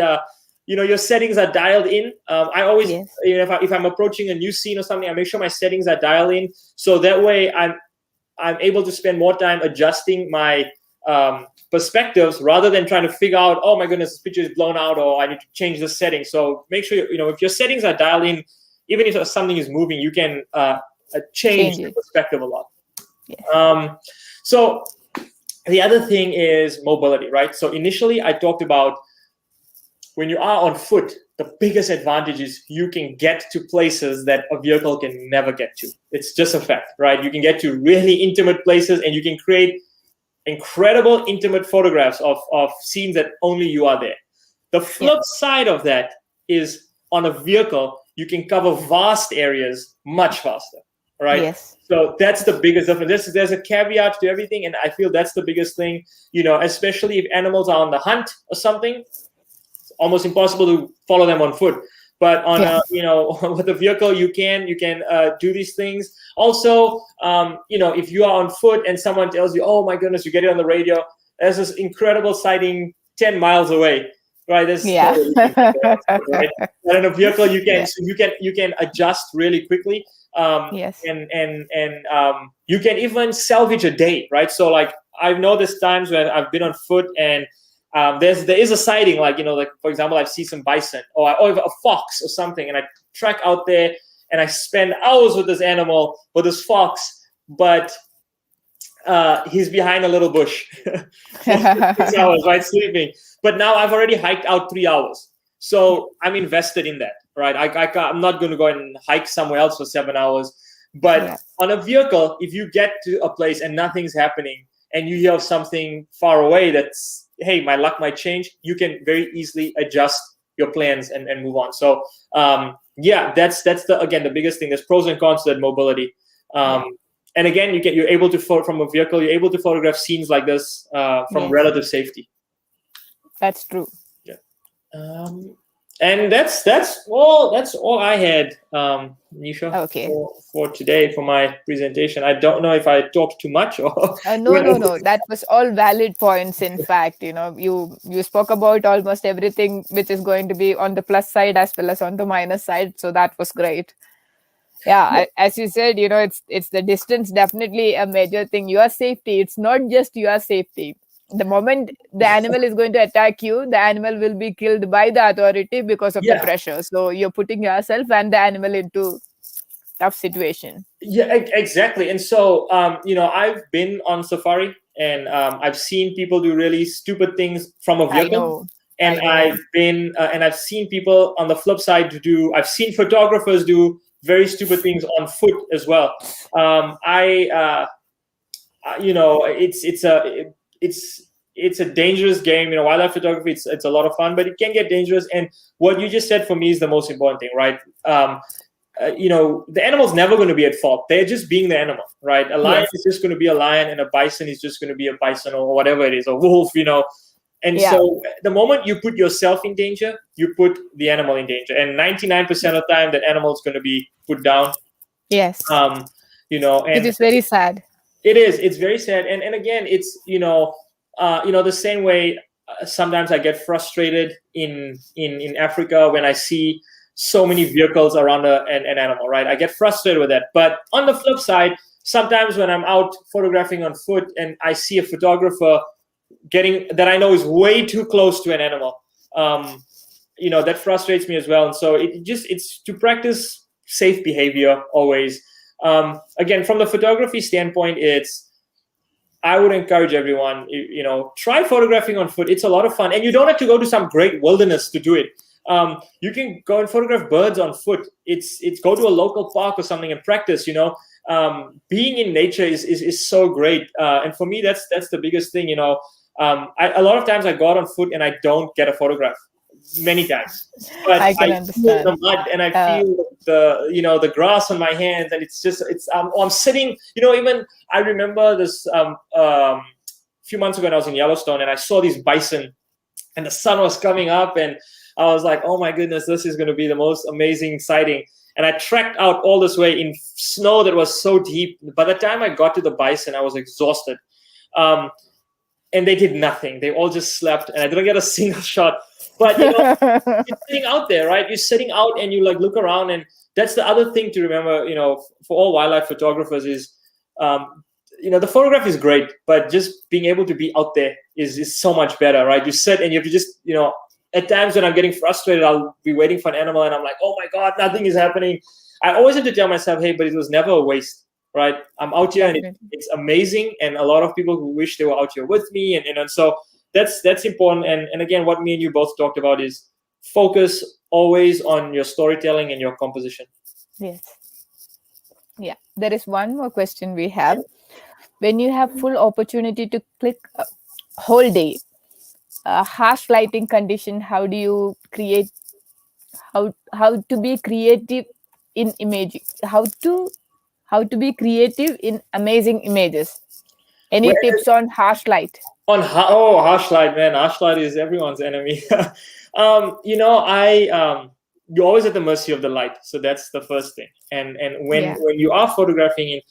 your settings are dialed in. I always if I'm approaching a new scene or something, I make sure my settings are dialed in, so that way I'm able to spend more time adjusting my perspectives rather than trying to figure out, oh my goodness, this picture is blown out, or I need to change the setting. So make sure if your settings are dialed in, even if something is moving, you can change the perspective a lot. So the other thing is mobility, right? So initially I talked about when you are on foot, the biggest advantage is you can get to places that a vehicle can never get to. It's just a fact, right? You can get to really intimate places, and you can create incredible intimate photographs of scenes that only you are there. The flip side of that is on a vehicle, you can cover vast areas much faster, right? Yes. So that's the biggest difference. There's a caveat to everything, and I feel that's the biggest thing, especially if animals are on the hunt or something. It's almost impossible to follow them on foot. But on with a vehicle, you can do these things. Also, if you are on foot and someone tells you, "Oh my goodness," you get it on the radio. There's this incredible sighting 10 miles away, right? Right? But in a vehicle, you can you can adjust really quickly. And you can even salvage a day, right? So like I've noticed times where I've been on foot and there is a sighting, like for example, I see some bison or a fox or something, and I trek out there and I spend hours with this animal, with this fox, but he's behind a little bush for 6 hours, right, sleeping. But now I've already hiked out 3 hours, so I'm invested in that, right? I'm not going to go and hike somewhere else for 7 hours. But on a vehicle, if you get to a place and nothing's happening, and you hear something far away that's, hey, my luck might change, you can very easily adjust your plans and move on. So that's the biggest thing. There's pros and cons to that mobility. And again, you're able to from a vehicle, you're able to photograph scenes like this from relative safety. That's true. Yeah. And that's all I had, Nisha, Okay. for today for my presentation. I don't know if I talked too much or No, no, no. That was all valid points. In fact, you spoke about almost everything which is going to be on the plus side as well as on the minus side. So that was great. Yeah, as you said, it's the distance, definitely a major thing. Your safety, it's not just your safety. The moment the animal is going to attack you, the animal will be killed by the authority because of the yeah. pressure. So you're putting yourself and the animal into tough situation. Yeah, exactly. And so, I've been on safari, and I've seen people do really stupid things from a I vehicle. know. And I know. I've seen people on the flip side I've seen photographers do very stupid things on foot as well. It's a dangerous game. Wildlife photography, it's a lot of fun, but it can get dangerous. And what you just said for me is the most important thing, right? The animal's never going to be at fault. They're just being the animal, right? A lion Yes. is just going to be a lion, and a bison is just going to be a bison, or whatever it is, a wolf, And Yeah. so the moment you put yourself in danger, you put the animal in danger. And 99% of the time, that animal is going to be put down. Yes. And Which is very sad. it's very sad. And again, it's the same way. Sometimes I get frustrated in Africa when I see so many vehicles around an animal, right? I get frustrated with that. But on the flip side, sometimes when I'm out photographing on foot and I see a photographer that I know is way too close to an animal, that frustrates me as well. And so it's to practice safe behavior always. Again, from the photography standpoint, I would encourage everyone, try photographing on foot. It's a lot of fun, and you don't have to go to some great wilderness to do it. You can go and photograph birds on foot. It's go to a local park or something and practice. Being in nature is so great, and for me, that's the biggest thing. A lot of times I go out on foot and I don't get a photograph. Many times, but I can I feel the understand. mud and I feel the grass on my hands, and I'm sitting. Even I remember this few months ago when I was in Yellowstone and I saw these bison, and the sun was coming up, and I was like, oh my goodness, this is going to be the most amazing sighting. And I trekked out all this way in snow that was so deep. By the time I got to the bison, I was exhausted. And they did nothing. They all just slept, and I didn't get a single shot. But you're sitting out there, right? You're sitting out, and you look around, and that's the other thing to remember. For all wildlife photographers is, the photograph is great, but just being able to be out there is so much better, right? You sit and you have to just, at times when I'm getting frustrated, I'll be waiting for an animal, and I'm like, oh my God, nothing is happening. I always have to tell myself, hey, but it was never a waste. Right, I'm out here, and it's amazing, and a lot of people who wish they were out here with me, and so that's important. And again, what me and you both talked about is focus always on your storytelling and your composition. Yes. Yeah. There is one more question we have. When you have full opportunity to click a whole day, harsh lighting condition, how do you create? How to be creative in imaging? How to be creative in amazing images? Any tips on harsh light? Harsh light, man. Harsh light is everyone's enemy. You're always at the mercy of the light, so that's the first thing. And when you are photographing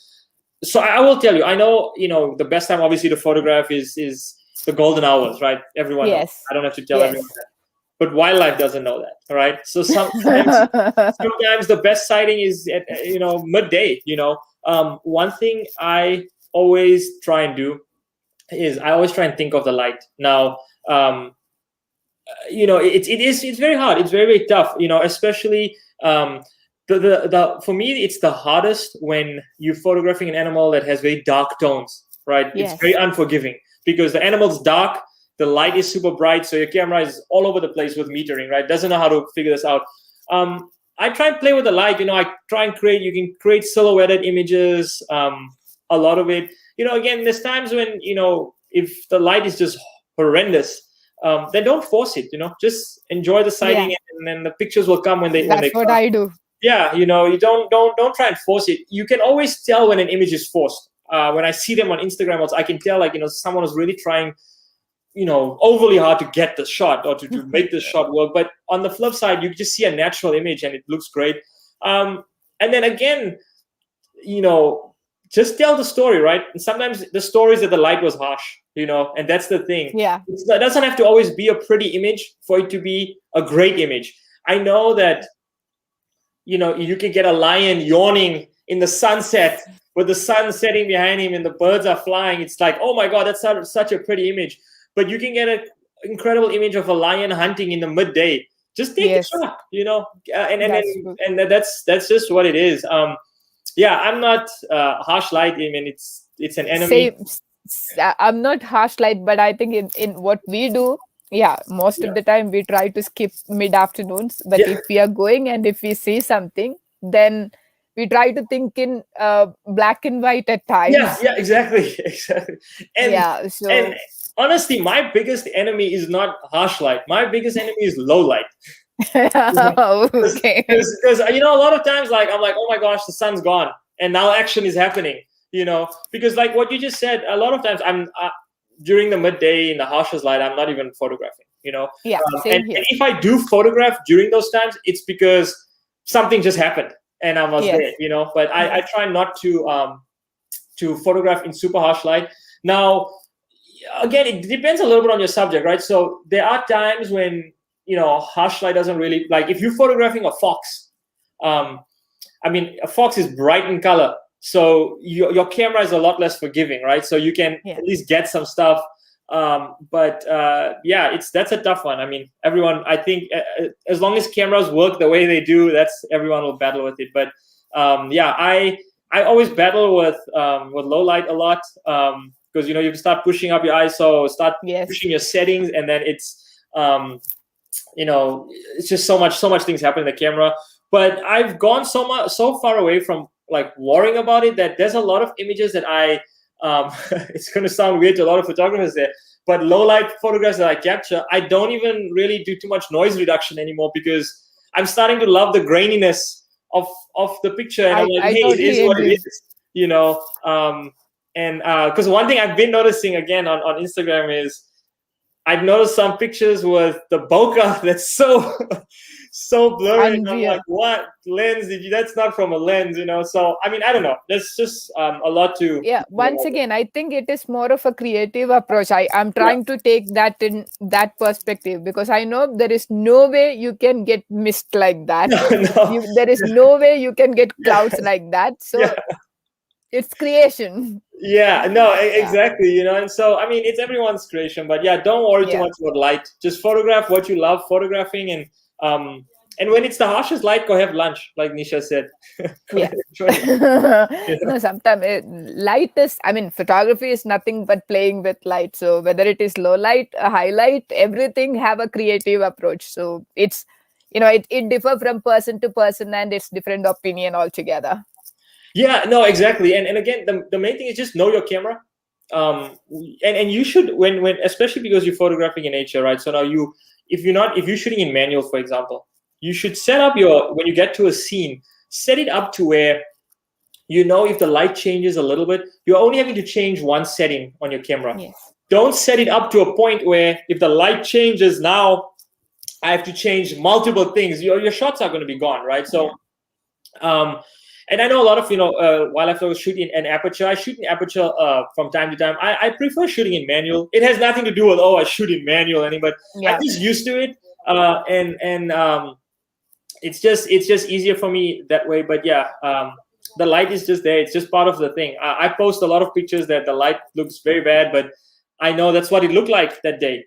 so I will tell you, I know, the best time obviously to photograph is the golden hours, right? Everyone knows. I don't have to tell everyone that. But wildlife doesn't know that, right? So sometimes the best sighting is at midday. One thing I always try and do is I always try and think of the light. Now, it's very hard. It's very, very tough. Especially for me, it's the hardest when you're photographing an animal that has very dark tones, right? Yes. It's very unforgiving because the animal's dark. The light is super bright, so your camera is all over the place with metering, right? Doesn't know how to figure this out. I try and play with the light. I try and you can create silhouetted images. A lot of it, again, there's times when, if the light is just horrendous, then don't force it, just enjoy the sighting, and then the pictures will come when they come. That's what I do. Yeah, you don't try and force it. You can always tell when an image is forced. When I see them on Instagram, also, I can tell, someone was really trying overly hard to get the shot or to make the shot work. But on the flip side, you just see a natural image and it looks great. And then again, just tell the story, right? And sometimes the story is that the light was harsh, and that's the thing. Yeah. It doesn't have to always be a pretty image for it to be a great image. I know that, you can get a lion yawning in the sunset with the sun setting behind him and the birds are flying. It's like, oh my God, that's such a pretty image. But you can get an incredible image of a lion hunting in the midday. Just take a shot, and that's just what it is. I'm not harsh light. I mean, it's an enemy. I'm not harsh light, but I think in what we do, most of the time we try to skip mid-afternoons. But if we are going and if we see something, then we try to think in black and white at times. Yeah, exactly. And, and honestly, my biggest enemy is not harsh light. My biggest enemy is low light. Okay. Because a lot of times, like, I'm like, oh my gosh, the sun's gone and now action is happening. Because like what you just said, a lot of times I'm during the midday in the harshest light, I'm not even photographing. Same here. And if I do photograph during those times, it's because something just happened and I was there. But I try not to photograph in super harsh light. Now, again, it depends a little bit on your subject, right? So there are times when harsh light doesn't really, like, if you're photographing a fox, a fox is bright in color, so your camera is a lot less forgiving, right? So you can at least get some stuff, but that's a tough one. I mean, everyone, I think, as long as cameras work the way they do, everyone will battle with it. But I always battle with low light a lot, because you can start pushing up your ISO, start pushing your settings, and then it's it's just so much things happen in the camera. But I've gone so far away from like worrying about it that there's a lot of images that I it's going to sound weird to a lot of photographers there, but low light photographs that I capture, I don't even really do too much noise reduction anymore, because I'm starting to love the graininess of the picture, and I'm like, hey, it is what it is, and because one thing I've been noticing again on Instagram is I've noticed some pictures with the bokeh that's so blurry. And I'm like, what lens did you? That's not from a lens, So I mean, I don't know. There's just a lot to. Once again, I think it is more of a creative approach. I'm trying to take that in that perspective, because I know there is no way you can get mist like that. No. There is no way you can get clouds like that. So it's creation. Exactly. And so I mean, it's everyone's creation, but don't worry too much about light. Just photograph what you love photographing, and when it's the harshest light, go have lunch, like Nisha said. No, sometimes light is, photography is nothing but playing with light. So whether it is low light, high light, everything have a creative approach. So it's it differ from person to person, and it's different opinion altogether. Yeah, no, exactly. And again, the main thing is just know your camera. And you should, when especially because you're photographing in nature, right? So now if you're shooting in manual, for example, you should set up when you get to a scene, set it up to where if the light changes a little bit, you're only having to change one setting on your camera. Yes. Don't set it up to a point where if the light changes, now I have to change multiple things. Your shots are going to be gone, right? So and I know a lot of wildlife photographers shoot in aperture. I shoot in aperture from time to time. I prefer shooting in manual. It has nothing to do with I shoot in manual, but I'm just used to it, and it's just easier for me that way. But the light is just there. It's just part of the thing. I post a lot of pictures that the light looks very bad, but I know that's what it looked like that day.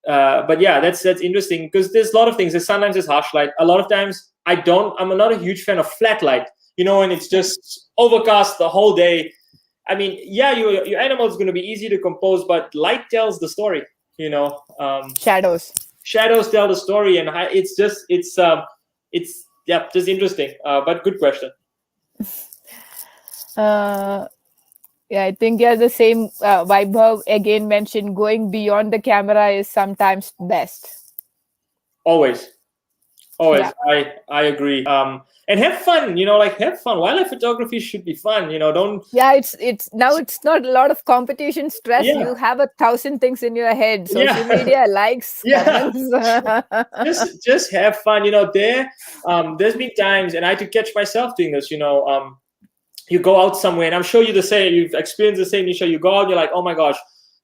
But that's interesting, because there's a lot of things. Sometimes it's harsh light. A lot of times I'm not a huge fan of flat light, and it's just overcast the whole day. I mean, your animal is going to be easy to compose, but light tells the story, Shadows tell the story, and it's just interesting. But good question. I think the same Vaibhav again mentioned, going beyond the camera is sometimes best. Always. I agree. And and have fun. Like have fun. Wildlife photography should be fun. Don't. Yeah, it's now it's not a lot of competition stress. Yeah, You have 1,000 things in your head. Social yeah, media, likes, yeah. comments. Just have fun. There's been times, and I had to catch myself doing this. You go out somewhere, and I'm sure you the same. You've experienced the same, Nisha. You go out, you're like, oh my gosh,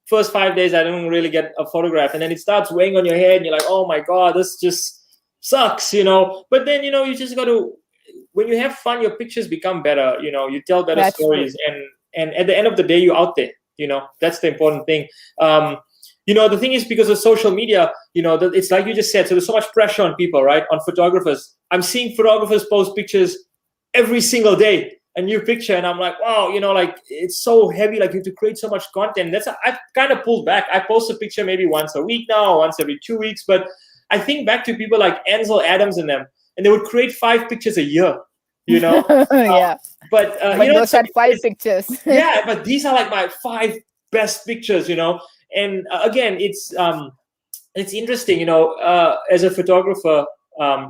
first 5 days I didn't really get a photograph, and then it starts weighing on your head, and you're like, oh my god, this just sucks. But then you just got to. When you have fun, your pictures become better. You tell better That's true. stories, and at the end of the day, you're out there. That's the important thing. The thing is, because of social media, it's like you just said. So there's so much pressure on people, right? On photographers. I'm seeing photographers post pictures every single day, a new picture, and I'm like, wow, like it's so heavy. Like you have to create so much content. I've kind of pulled back. I post a picture maybe once a week now, or once every 2 weeks. But I think back to people like Ansel Adams and them, and they would create 5 pictures a year. Yeah. But those are 5 pictures. Yeah, but these are like my 5 best pictures. And again, it's interesting. As a photographer,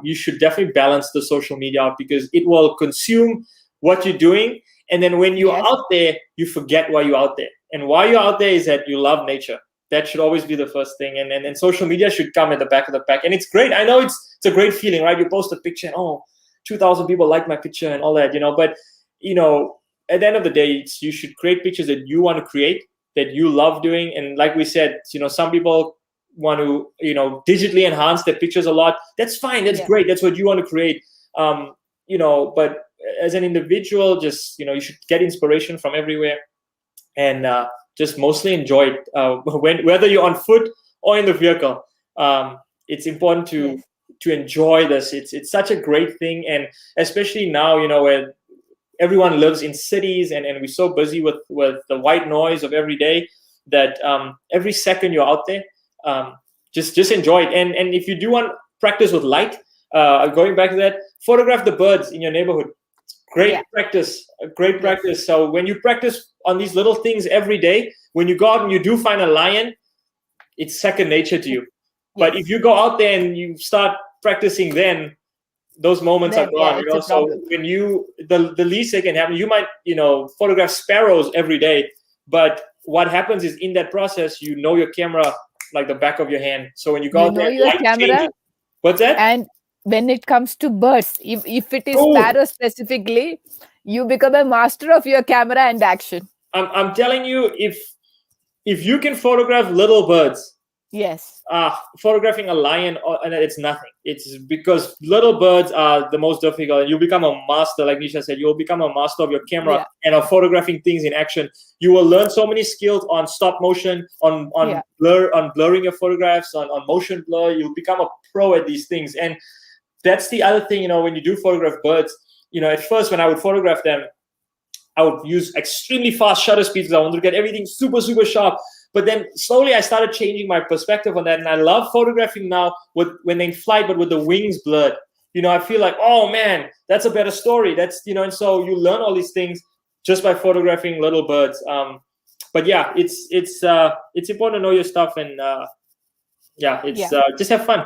you should definitely balance the social media out, because it will consume what you're doing, and then when you're Yes. out there, you forget why you're out there. And why you're out there is that you love nature. That should always be the first thing, and social media should come at the back of the pack. And it's great. I know it's a great feeling, right? You post a picture and 2,000 people like my picture and all that, But at the end of the day, you should create pictures that you want to create, that you love doing. And like we said, some people want to digitally enhance their pictures a lot. That's fine. That's great. That's what you want to create. But as an individual, just you should get inspiration from everywhere, and just mostly enjoy it. Whether you're on foot or in the vehicle, it's important to enjoy this. It's such a great thing, and especially now, where everyone lives in cities, and we're so busy with the white noise of every day, that every second you're out there, just enjoy it. And if you do want practice with light, going back to that, photograph the birds in your neighborhood. Great practice, a great practice. So when you practice on these little things every day, when you go out and you do find a lion, it's second nature to you. But if you go out there and you start practicing, then those moments are gone. So when the least that can happen, you might photograph sparrows every day, but what happens is, in that process, your camera like the back of your hand. So when you go out there, your camera. What's that? And when it comes to birds, if it is sparrow specifically, you become a master of your camera and action. I'm telling you, if you can photograph little birds, yes, photographing a lion, and it's nothing. It's because little birds are the most difficult, and you become a master. Like Nisha said, you'll become a master of your camera and of photographing things in action. You will learn so many skills on stop motion, on blurring your photographs, on motion blur. You'll become a pro at these things. And that's the other thing, when you do photograph birds, at first when I would photograph them, I would use extremely fast shutter speeds because I wanted to get everything super, super sharp. But then slowly I started changing my perspective on that. And I love photographing now when they're in flight, but with the wings blurred. I feel like, oh man, that's a better story. That's, and so you learn all these things just by photographing little birds. But yeah, it's important to know your stuff, and just have fun.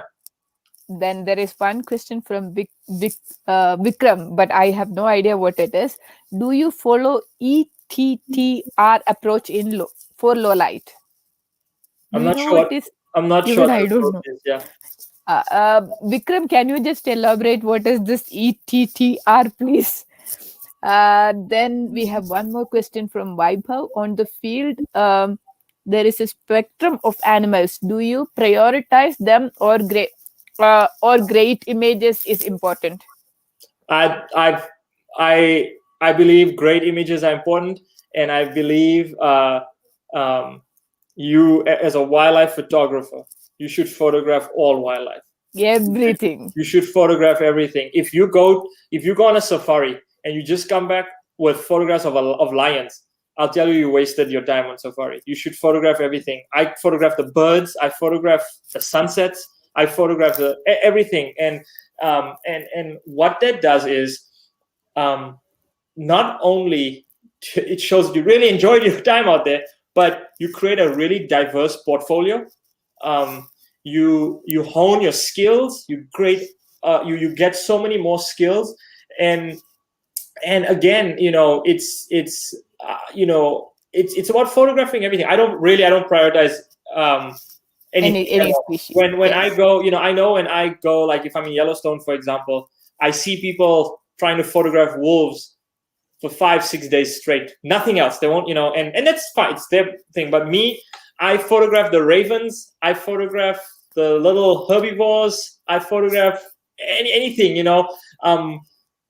Then there is one question from Vikram, but I have no idea what it is. Do you follow ETTR approach for low light? I'm not sure. I'm not sure. I don't know. Yeah. Vikram, can you just elaborate what is this ETTR, please? Then we have one more question from Vaibhav. On the field, there is a spectrum of animals. Do you prioritize them, or great images is important? I believe great images are important, and I believe you, as a wildlife photographer, you should photograph all wildlife. Everything. You should photograph everything. If you go on a safari and you just come back with photographs of lions, I'll tell you wasted your time on safari. You should photograph everything. I photograph the birds. I photograph the sunsets. I photograph everything. And what that does is, not only it shows you really enjoyed your time out there, but you create a really diverse portfolio. You hone your skills. You create you get so many more skills, and again, it's about photographing everything. I don't prioritize anything at any all. species. When I Yes. go, I know when I go, like if I'm in Yellowstone, for example, I see people trying to photograph wolves for 5-6 days straight, nothing else. They won't, and that's fine, it's their thing. But me, I photograph the ravens, I photograph the little herbivores, I photograph anything.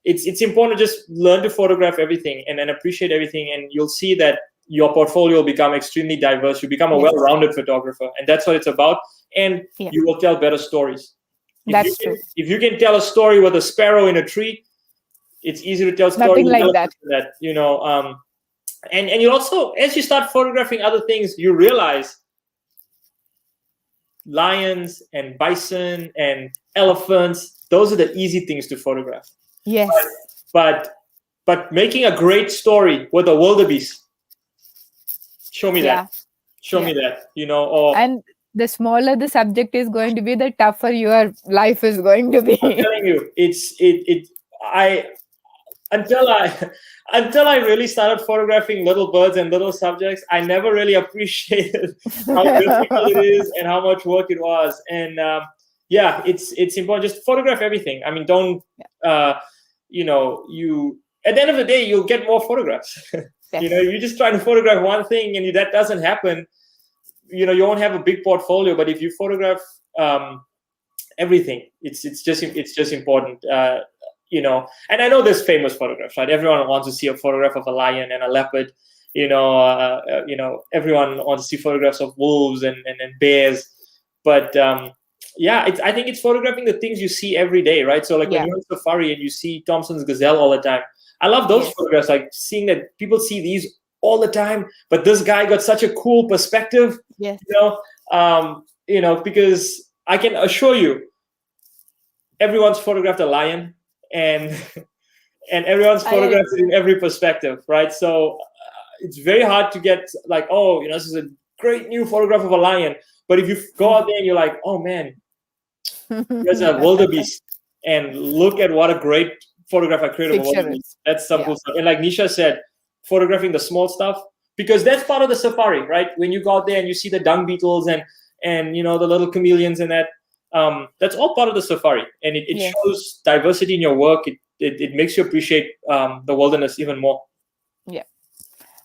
It's important to just learn to photograph everything and appreciate everything, and you'll see that your portfolio will become extremely diverse. You become a Yes. well-rounded photographer, and that's what it's about. And Yeah. you will tell better stories. That's true. If you can tell a story with a sparrow in a tree, it's easy to tell stories Nothing with like elephants that. in that. And you also, as you start photographing other things, you realize lions and bison and elephants, those are the easy things to photograph. Yes. But making a great story with a wildebeest, show me Yeah. that. Show Yeah. me that. Or And the smaller the subject is going to be, the tougher your life is going to I'm be. telling you, I until I until I really started photographing little birds and little subjects, I never really appreciated how difficult it is and how much work it was. And it's important. Just photograph everything. I mean, don't you at the end of the day you'll get more photographs. Yes. You're just trying to photograph one thing, and that doesn't happen. You won't have a big portfolio. But if you photograph everything, it's just important. And I know there's famous photographs, right? Everyone wants to see a photograph of a lion and a leopard. Everyone wants to see photographs of wolves and bears. But I think it's photographing the things you see every day, right? So like when Yeah. you're on safari and you see Thompson's gazelle all the time, I love those Yes. photographs. Like seeing that people see these all the time, but this guy got such a cool perspective. Yes. Because I can assure you, everyone's photographed a lion, and everyone's I photographed it agree. in every perspective, right? So it's very hard to get like, this is a great new photograph of a lion. But if you go out there and you're like, oh man, there's a wildebeest, and look at what a great photograph I created of a Picture wildebeest. is. That's some Yeah. cool stuff. And like Nisha said, photographing the small stuff, because that's part of the safari, right? When you go out there and you see the dung beetles and the little chameleons and that, that's all part of the safari, and it Yes. shows diversity in your work. It makes you appreciate the wilderness even more. Yeah.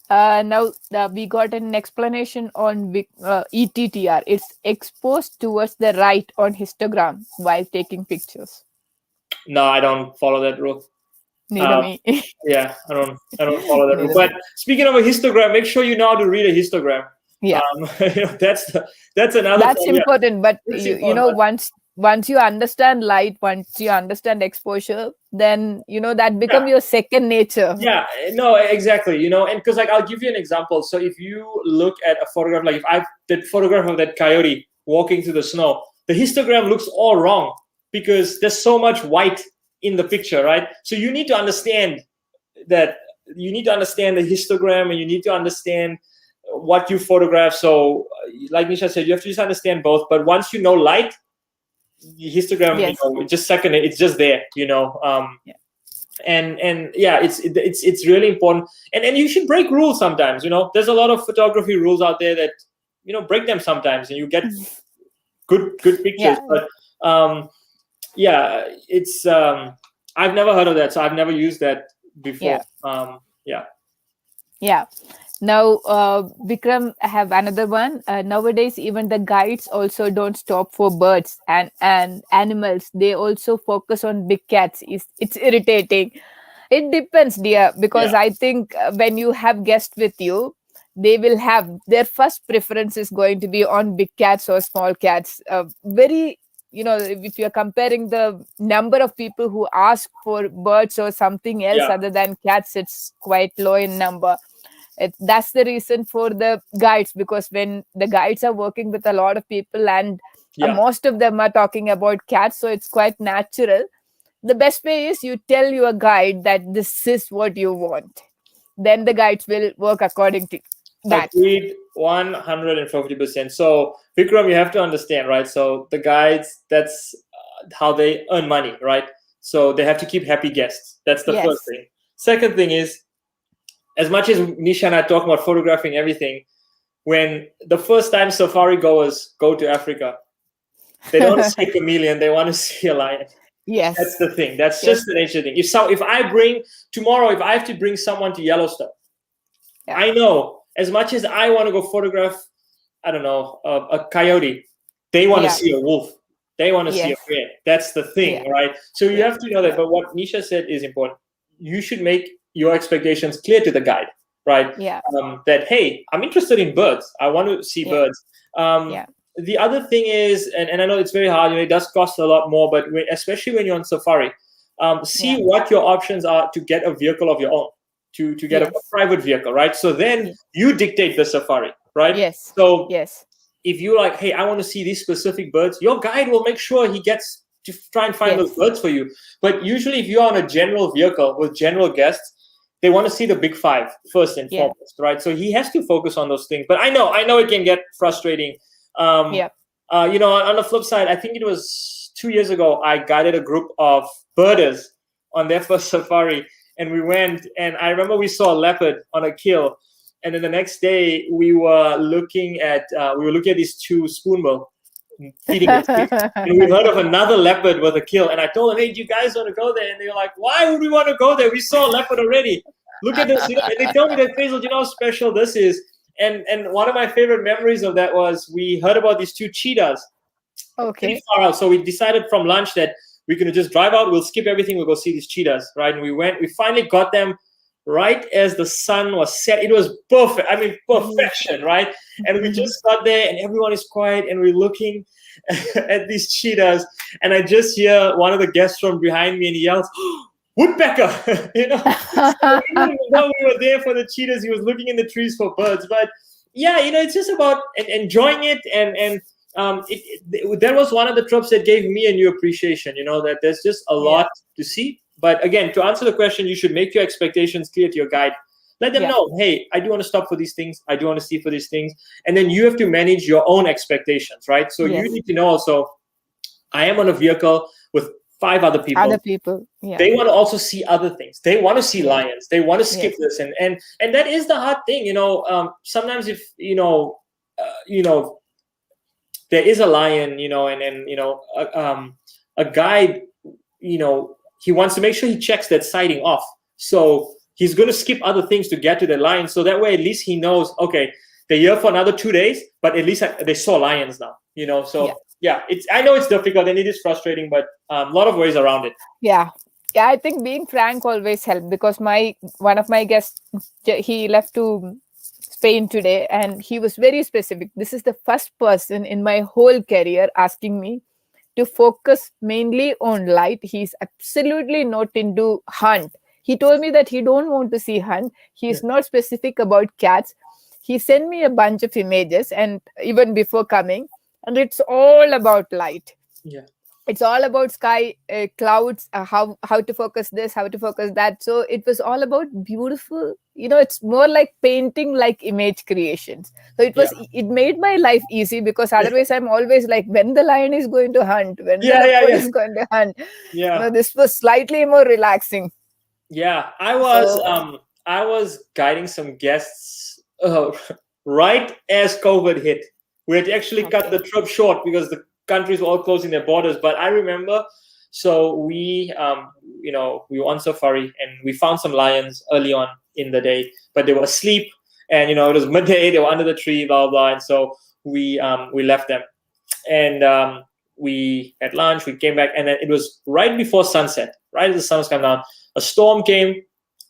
Now we got an explanation on ETTR. It's exposed towards the right on histogram while taking pictures. No, I don't follow that rule. Neither me. Yeah, I don't follow that rule. Neither But me. speaking of a histogram, make sure you know how to read a histogram. Yeah. That's another That's thing. Yeah, important. But it's you know, important. once you understand light, once you understand exposure, then that Yeah. become your second nature. Yeah, no, exactly. And because like I'll give you an example. So if you look at a photograph, like if I did photograph of that coyote walking through the snow, the histogram looks all wrong because there's so much white in the picture, right? So you need to understand that. You need to understand the histogram, and you need to understand what you photograph. So, like Nisha said, you have to just understand both. But once you know light, the histogram, Yes. just second, it's just there. Yeah. And yeah, it's really important, and you should break rules sometimes. There's a lot of photography rules out there that break them sometimes, and you get good pictures. Yeah. But it's I've never heard of that, so I've never used that before. Yeah. Now, Vikram, I have another one. Nowadays, even the guides also don't stop for birds and animals. They also focus on big cats. It's irritating. It depends, dear, because Yeah. I think when you have guests with you, they will have their first preference is going to be on big cats or small cats. Very, if you're comparing the number of people who ask for birds or something else Yeah. other than cats, it's quite low in number. That's the reason for the guides, because when the guides are working with a lot of people and Yeah. most of them are talking about cats, so it's quite natural. The best way is you tell your guide that this is what you want, then the guides will work according to that. Agreed, 150%. So Vikram, you have to understand, right? So the guides, that's how they earn money, right? So they have to keep happy guests. That's the first Yes. thing. Second thing is, as much as Nisha and I talk about photographing everything, when the first time safari goers go to Africa, they don't want to see a chameleon, they want to see a lion. That's Yes. the thing. That's Yes. just the nature thing. If I bring tomorrow, if I have to bring someone to Yellowstone, Yeah. I know as much as I want to go photograph, I don't know, a coyote, they want to Yeah. see a wolf. They want to see a Yes. bear. That's the thing, Yeah. right? So you Yeah. have to know that. But what Nisha said is important. You should make your expectations clear to the guide, right? Yeah. That, hey, I'm interested in birds. I want to see Yeah. birds. Yeah. The other thing is, and I know it's very hard, it does cost a lot more, but especially when you're on safari, see Yeah. what your options are to get a vehicle of your own, to get a Yes. private vehicle, right? So then Yes. you dictate the safari, right? Yes. So Yes. if you're like, hey, I want to see these specific birds, your guide will make sure he gets to try and find those Yes. birds for you. But usually, if you're on a general vehicle with general guests, they want to see the big five first and Yeah. foremost, right? So he has to focus on those things. But I know it can get frustrating. Yeah. On the flip side, I think it was 2 years ago, I guided a group of birders on their first safari, and we went, and I remember we saw a leopard on a kill, and then the next day we were looking at these two spoonbill feeding it. And we heard of another leopard with a kill, and I told them, hey, do you guys want to go there? And they were like, why would we want to go there? We saw a leopard already. Look at this. And they told me that, Faizel, you know how special this is. And one of my favorite memories of that was we heard about these two cheetahs pretty Okay. far out. So we decided from lunch that we're going to just drive out. We'll skip everything. We'll go see these cheetahs, right? And we finally got them right as the sun was set. It was perfect. I mean, perfection, right? And we just got there and everyone is quiet and we're looking at these cheetahs. And I just hear one of the guests from behind me and he yells, woodpecker, So even though we were there for the cheetahs, he was looking in the trees for birds. But yeah, it's just about enjoying it. And that was one of the trips that gave me a new appreciation, that there's just a lot to see. But again, to answer the question, you should make your expectations clear to your guide. Let them know, hey, I do want to stop for these things. I do want to see for these things. And then you have to manage your own expectations, right? So you need to know also, I am on a vehicle with 5 other people. Other people. Yeah. They want to also see other things. They want to see lions. They want to skip this. And that is the hard thing, sometimes if, there is a lion, a guide, he wants to make sure he checks that sighting off. So he's going to skip other things to get to the lion. So that way, at least he knows, okay, they're here for another 2 days, but at least they saw lions now, So I know it's difficult and it is frustrating, but a lot of ways around it. Yeah. Yeah, I think being frank always helps because one of my guests, he left to Spain today and he was very specific. This is the first person in my whole career asking me to focus mainly on light. He's absolutely not into hunt. He told me that he don't want to see hunt. He's not specific about cats. He sent me a bunch of images and even before coming, and it's all about light. Yeah. It's all about sky, clouds, how to focus this, how to focus that. So it was all about beautiful, it's more like painting, like image creations. So it made my life easy because otherwise I'm always like, when the lion is going to hunt, when the leopard is going to hunt. Yeah. This was slightly more relaxing. Yeah, I was guiding some guests right as COVID hit. We had to actually cut the trip short because the countries were all closing their borders. But I remember, so we were on safari and we found some lions early on in the day, but they were asleep and it was midday, they were under the tree, blah blah. And so we left them and we had lunch, we came back, and then it was right before sunset, right as the sun was coming down, a storm came,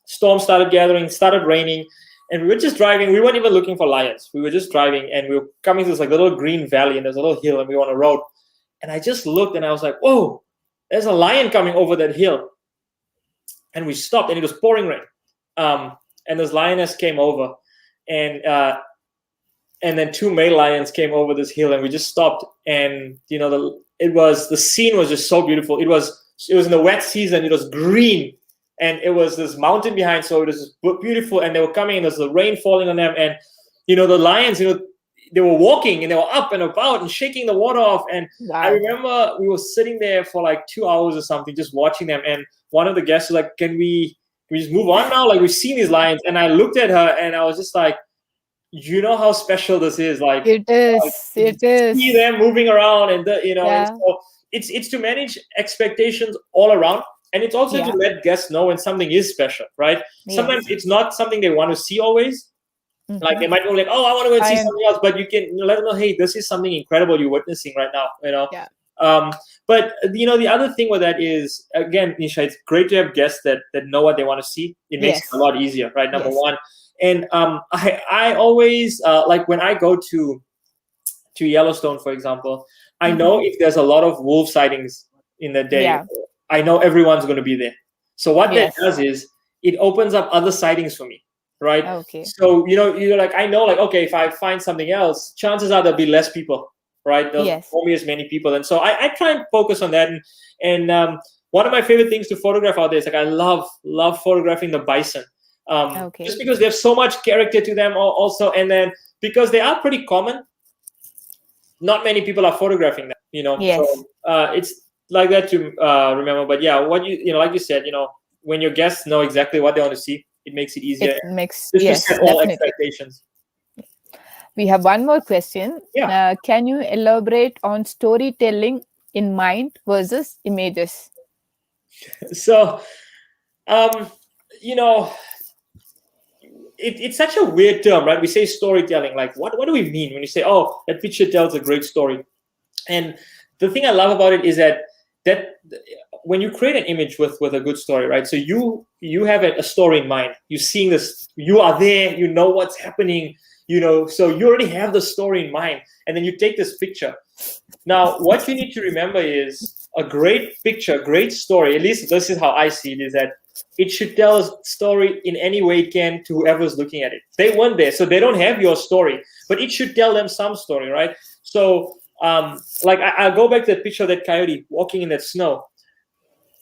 storm started gathering, started raining, and we were just driving. We weren't even looking for lions. We were just driving, and we were coming to this like little green valley, and there's a little hill, and we were on a road. And I just looked, and I was like, "Whoa, there's a lion coming over that hill." And we stopped, and it was pouring rain. And this lioness came over, and then 2 male lions came over this hill, and we just stopped. And the scene was just so beautiful. It was in the wet season. It was green. And it was this mountain behind, so it was beautiful. And they were coming, and there's the rain falling on them. And the lions, they were walking and they were up and about and shaking the water off. And I Wow. remember we were sitting there for like 2 hours or something, just watching them. And one of the guests was like, can we just move on now? Like, we've seen these lions. And I looked at her and I was just like, you know how special this is. Like, It is. It see is. them moving around and and Yeah. so it's to manage expectations all around. And it's also to Yeah. let guests know when something is special, right? Yes. Sometimes it's not something they want to see always. Like, they might go like, oh, I want to go and see I am. something else, but you can let them know, hey, this is something incredible you're witnessing right now. Yeah. But the other thing with that is, again, Nisha, it's great to have guests that know what they want to see. It makes Yes. it a lot easier, right? Number Yes. one. And I always like when I go to Yellowstone, for example, I know if there's a lot of wolf sightings in the day, Yeah. I know everyone's going to be there. So what that Yes. does is it opens up other sightings for me, right? Okay. So you're like, I know, like, okay, if I find something else, chances are there'll be less people, right? There'll Yes. won't be as many people, and so I try and focus on that. And one of my favorite things to photograph out there is, like, I love photographing the bison, Okay. just because they have so much character to them, also, and then because they are pretty common, not many people are photographing them. Yes. So it's like that to remember. But yeah, what like you said, when your guests know exactly what they want to see, it makes it easier. It makes, Just to yes, set all definitely. expectations. We have one more question. Yeah. Can you elaborate on storytelling in mind versus images? So, um, you know, it's such a weird term, right? We say storytelling. Like, what do we mean when you say, oh, that picture tells a great story? And the thing I love about it is that when you create an image with a good story, right? So you have a story in mind. You're seeing this. You are there. You know what's happening. So you already have the story in mind, and then you take this picture. Now, what you need to remember is a great picture, great story. At least this is how I see it: is that it should tell a story in any way it can to whoever's looking at it. They weren't there, so they don't have your story, but it should tell them some story, right? So, like, I'll go back to that picture of that coyote walking in that snow.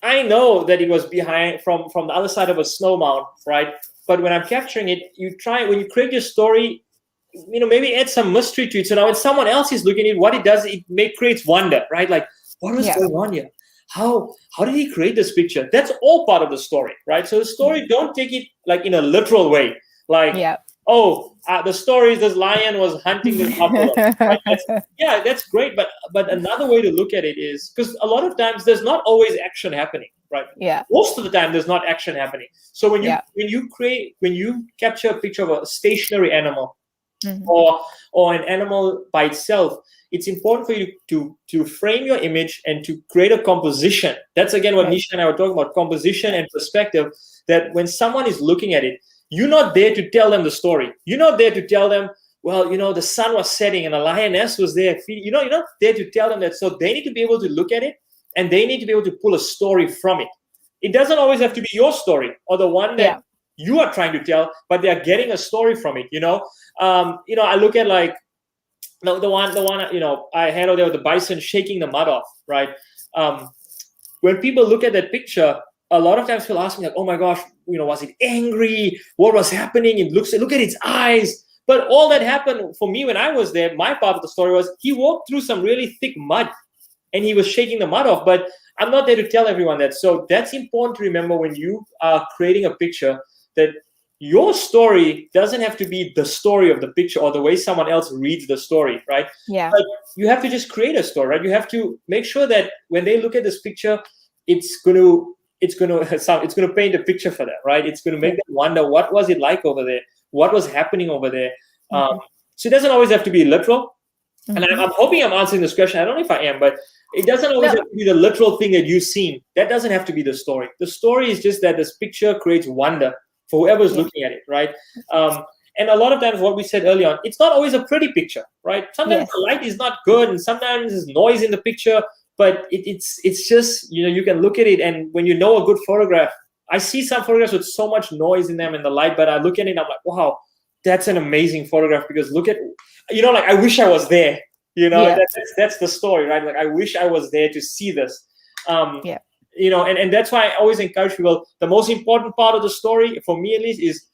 I know that it was behind from the other side of a snow mound, right? But when I'm capturing it, when you create your story, maybe add some mystery to it. So now when someone else is looking at it, what it does, creates wonder, right? Like, what was Yeah. going on here? How did he create this picture? That's all part of the story, right? So the story, don't take it like in a literal way. Like, Yeah. oh, the story is this lion was hunting this buffalo. Right? That's great. But another way to look at it is, because a lot of times there's not always action happening, right? Yeah. Most of the time there's not action happening. So when you capture a picture of a stationary animal, or an animal by itself, it's important for you to frame your image and to create a composition. That's again what Nisha and I were talking about, composition and perspective, that when someone is looking at it, you're not there to tell them the story. You're not there to tell them, well, the sun was setting and a lioness was there. You're not there to tell them that. So they need to be able to look at it, and they need to be able to pull a story from it. It doesn't always have to be your story or the one that you are trying to tell, but they are getting a story from it. I look at, like, the one I had out there with the bison shaking the mud off, right? When people look at that picture, a lot of times people ask me, like, oh my gosh, was it angry? What was happening? Look at its eyes. But all that happened for me when I was there, my part of the story was he walked through some really thick mud and he was shaking the mud off. But I'm not there to tell everyone that. So that's important to remember when you are creating a picture, that your story doesn't have to be the story of the picture or the way someone else reads the story, right? Yeah. But you have to just create a story, right? You have to make sure that when they look at this picture, it's going to paint a picture for them, right? It's going to make them wonder, what was it like over there? What was happening over there? So it doesn't always have to be literal. And I'm hoping I'm answering this question. I don't know if I am, but it doesn't always have to be the literal thing that you've seen. That doesn't have to be the story. The story is just that this picture creates wonder for whoever's looking at it, right? And a lot of times, what we said earlier on, it's not always a pretty picture, right? Sometimes the light is not good, and sometimes there's noise in the picture, but it's just, you can look at it, and when you know a good photograph, I see some photographs with so much noise in them and the light, but I look at it and I'm like, wow, that's an amazing photograph, because look at, like, I wish I was there. That's the story, right? Like, I wish I was there to see this. And that's why I always encourage people, the most important part of the story, for me at least, is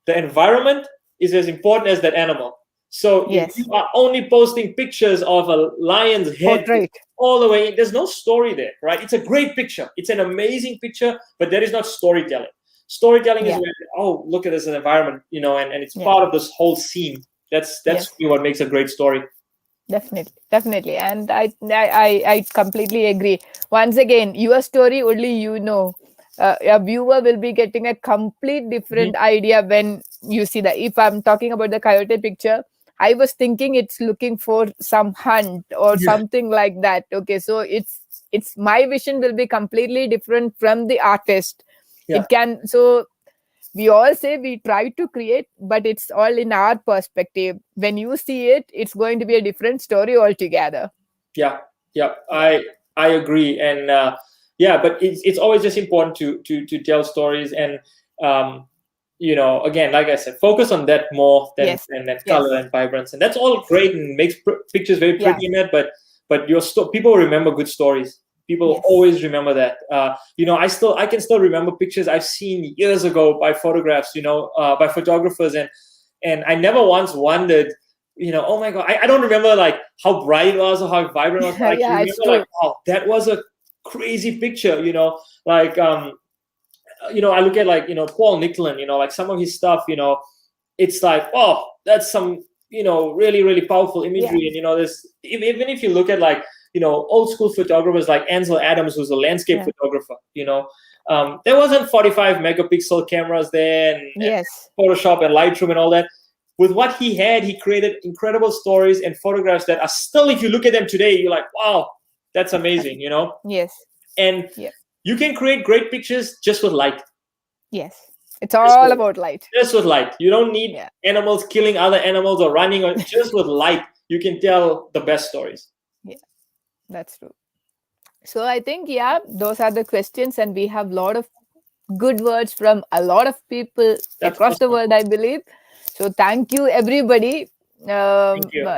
the environment is as important as that animal. So if Yes. you are only posting pictures of a lion's head Portrait. all the way, there's no story there, right? It's a great picture. It's an amazing picture, but there is not storytelling. Storytelling is Yeah. where, oh, look at this environment, and it's Yeah. part of this whole scene. That's Yes. really what makes a great story. Definitely, definitely, and I completely agree. Once again, your story only a viewer will be getting a complete Mhm. different idea when you see that. If I'm talking about the coyote picture, I was thinking it's looking for some hunt or Yeah, something like that. Okay, so it's my vision will be completely different from the artist. yeah, It can so we all say we try to create, but it's all in our perspective. When you see it, it's going to be a different story altogether. yeah, yeah. Yeah. I agree, and yeah, but it's always just important to tell stories, and again, like I said, focus on that more than Yes. than Yes. color and vibrance, and that's all great and makes pictures very Yeah. pretty in that. But people remember good stories. People Yes. always remember that. I can still remember pictures I've seen years ago by photographs, by photographers, and I never once wondered, oh my god, I don't remember like how bright it was or how vibrant it was, but I can Yeah, it's remember like, true. oh, that was a crazy picture, like I look at like Paul Nicklin, like some of his stuff, it's like, oh, that's some really really powerful Yeah. imagery, and there's even if you look at like old school photographers like Ansel Adams, who's a landscape Yeah. photographer, there wasn't 45 megapixel cameras there, and Yes. Photoshop and Lightroom and all that. With what he had, he created incredible stories and photographs that are still, if you look at them today, you're like, wow, that's amazing, Yes. and Yeah. you can create great pictures just with light. Yes. It's all about light. Just with light. You don't need Yeah. animals killing other animals or running. Or just with light, you can tell the best stories. Yeah. That's true. So I think, yeah, those are the questions, and we have a lot of good words from a lot of people That's across the awesome. world, I believe. So thank you, everybody. Thank you.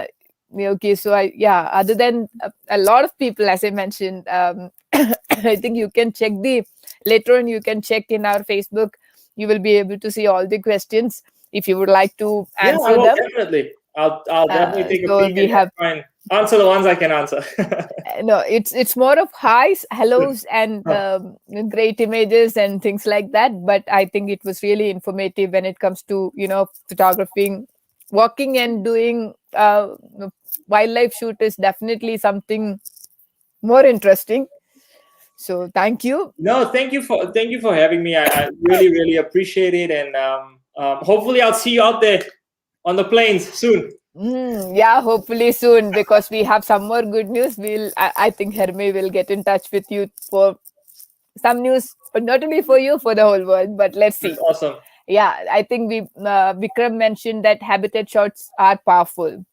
Okay, so other than a lot of people, as I mentioned, I think you can check later on, you can check in our Facebook. You will be able to see all the questions if you would like to Yeah, I answer will them. definitely. I'll definitely take a So peek we and have try and answer the ones I can answer. no, it's more of highs, hellos, and Huh. great images and things like that. But I think it was really informative when it comes to photographing, walking and doing wildlife shoot is definitely something more interesting. So thank you. No, thank you for having me. I really really appreciate it, and hopefully I'll see you out there on the plains soon. Yeah, hopefully soon, because we have some more good news. I think Hermie will get in touch with you for some news, but not only for you, for the whole world. But let's That's see. awesome. Yeah, I think Vikram mentioned that habitat shots are powerful.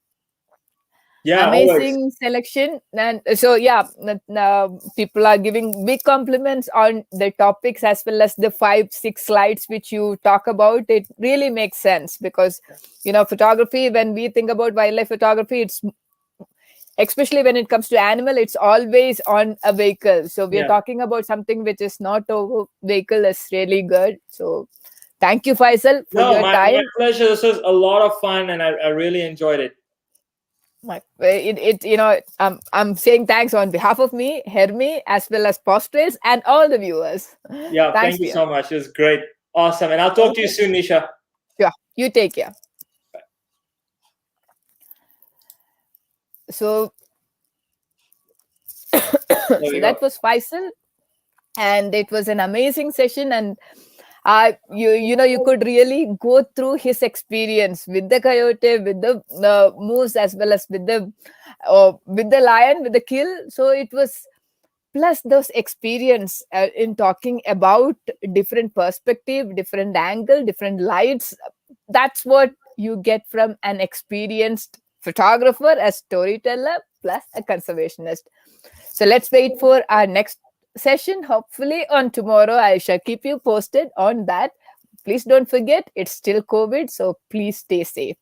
Yeah, always. Amazing selection, and so yeah, people are giving big compliments on the topics as well as the 5 6 slides which you talk about. It really makes sense because photography, when we think about wildlife photography, it's especially when it comes to animal, it's always on a vehicle. So we are Yeah. talking about something which is not over vehicle is really good. So thank you, Faisal, for No, your my time. pleasure. This was a lot of fun, and I really enjoyed it. I'm saying thanks on behalf of me, Hermi, as well as Paws Trails and all the viewers. Yeah, Thanks, thank you dear. so much. It was great. Awesome. And I'll talk to you Okay. soon, Nisha. Sure. You take care. So, There so we that go. was Faisal, and it was an amazing session. And you could really go through his experience with the coyote, with the moose, as well as with the lion, with the kill. So it was plus those experience in talking about different perspective, different angle, different lights. That's what you get from an experienced photographer, a storyteller, plus a conservationist. So let's wait for our next session. Hopefully on tomorrow, I shall keep you posted on that. Please don't forget, it's still COVID, so please stay safe.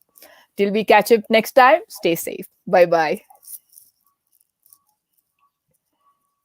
Till we catch up next time, stay safe. Bye bye.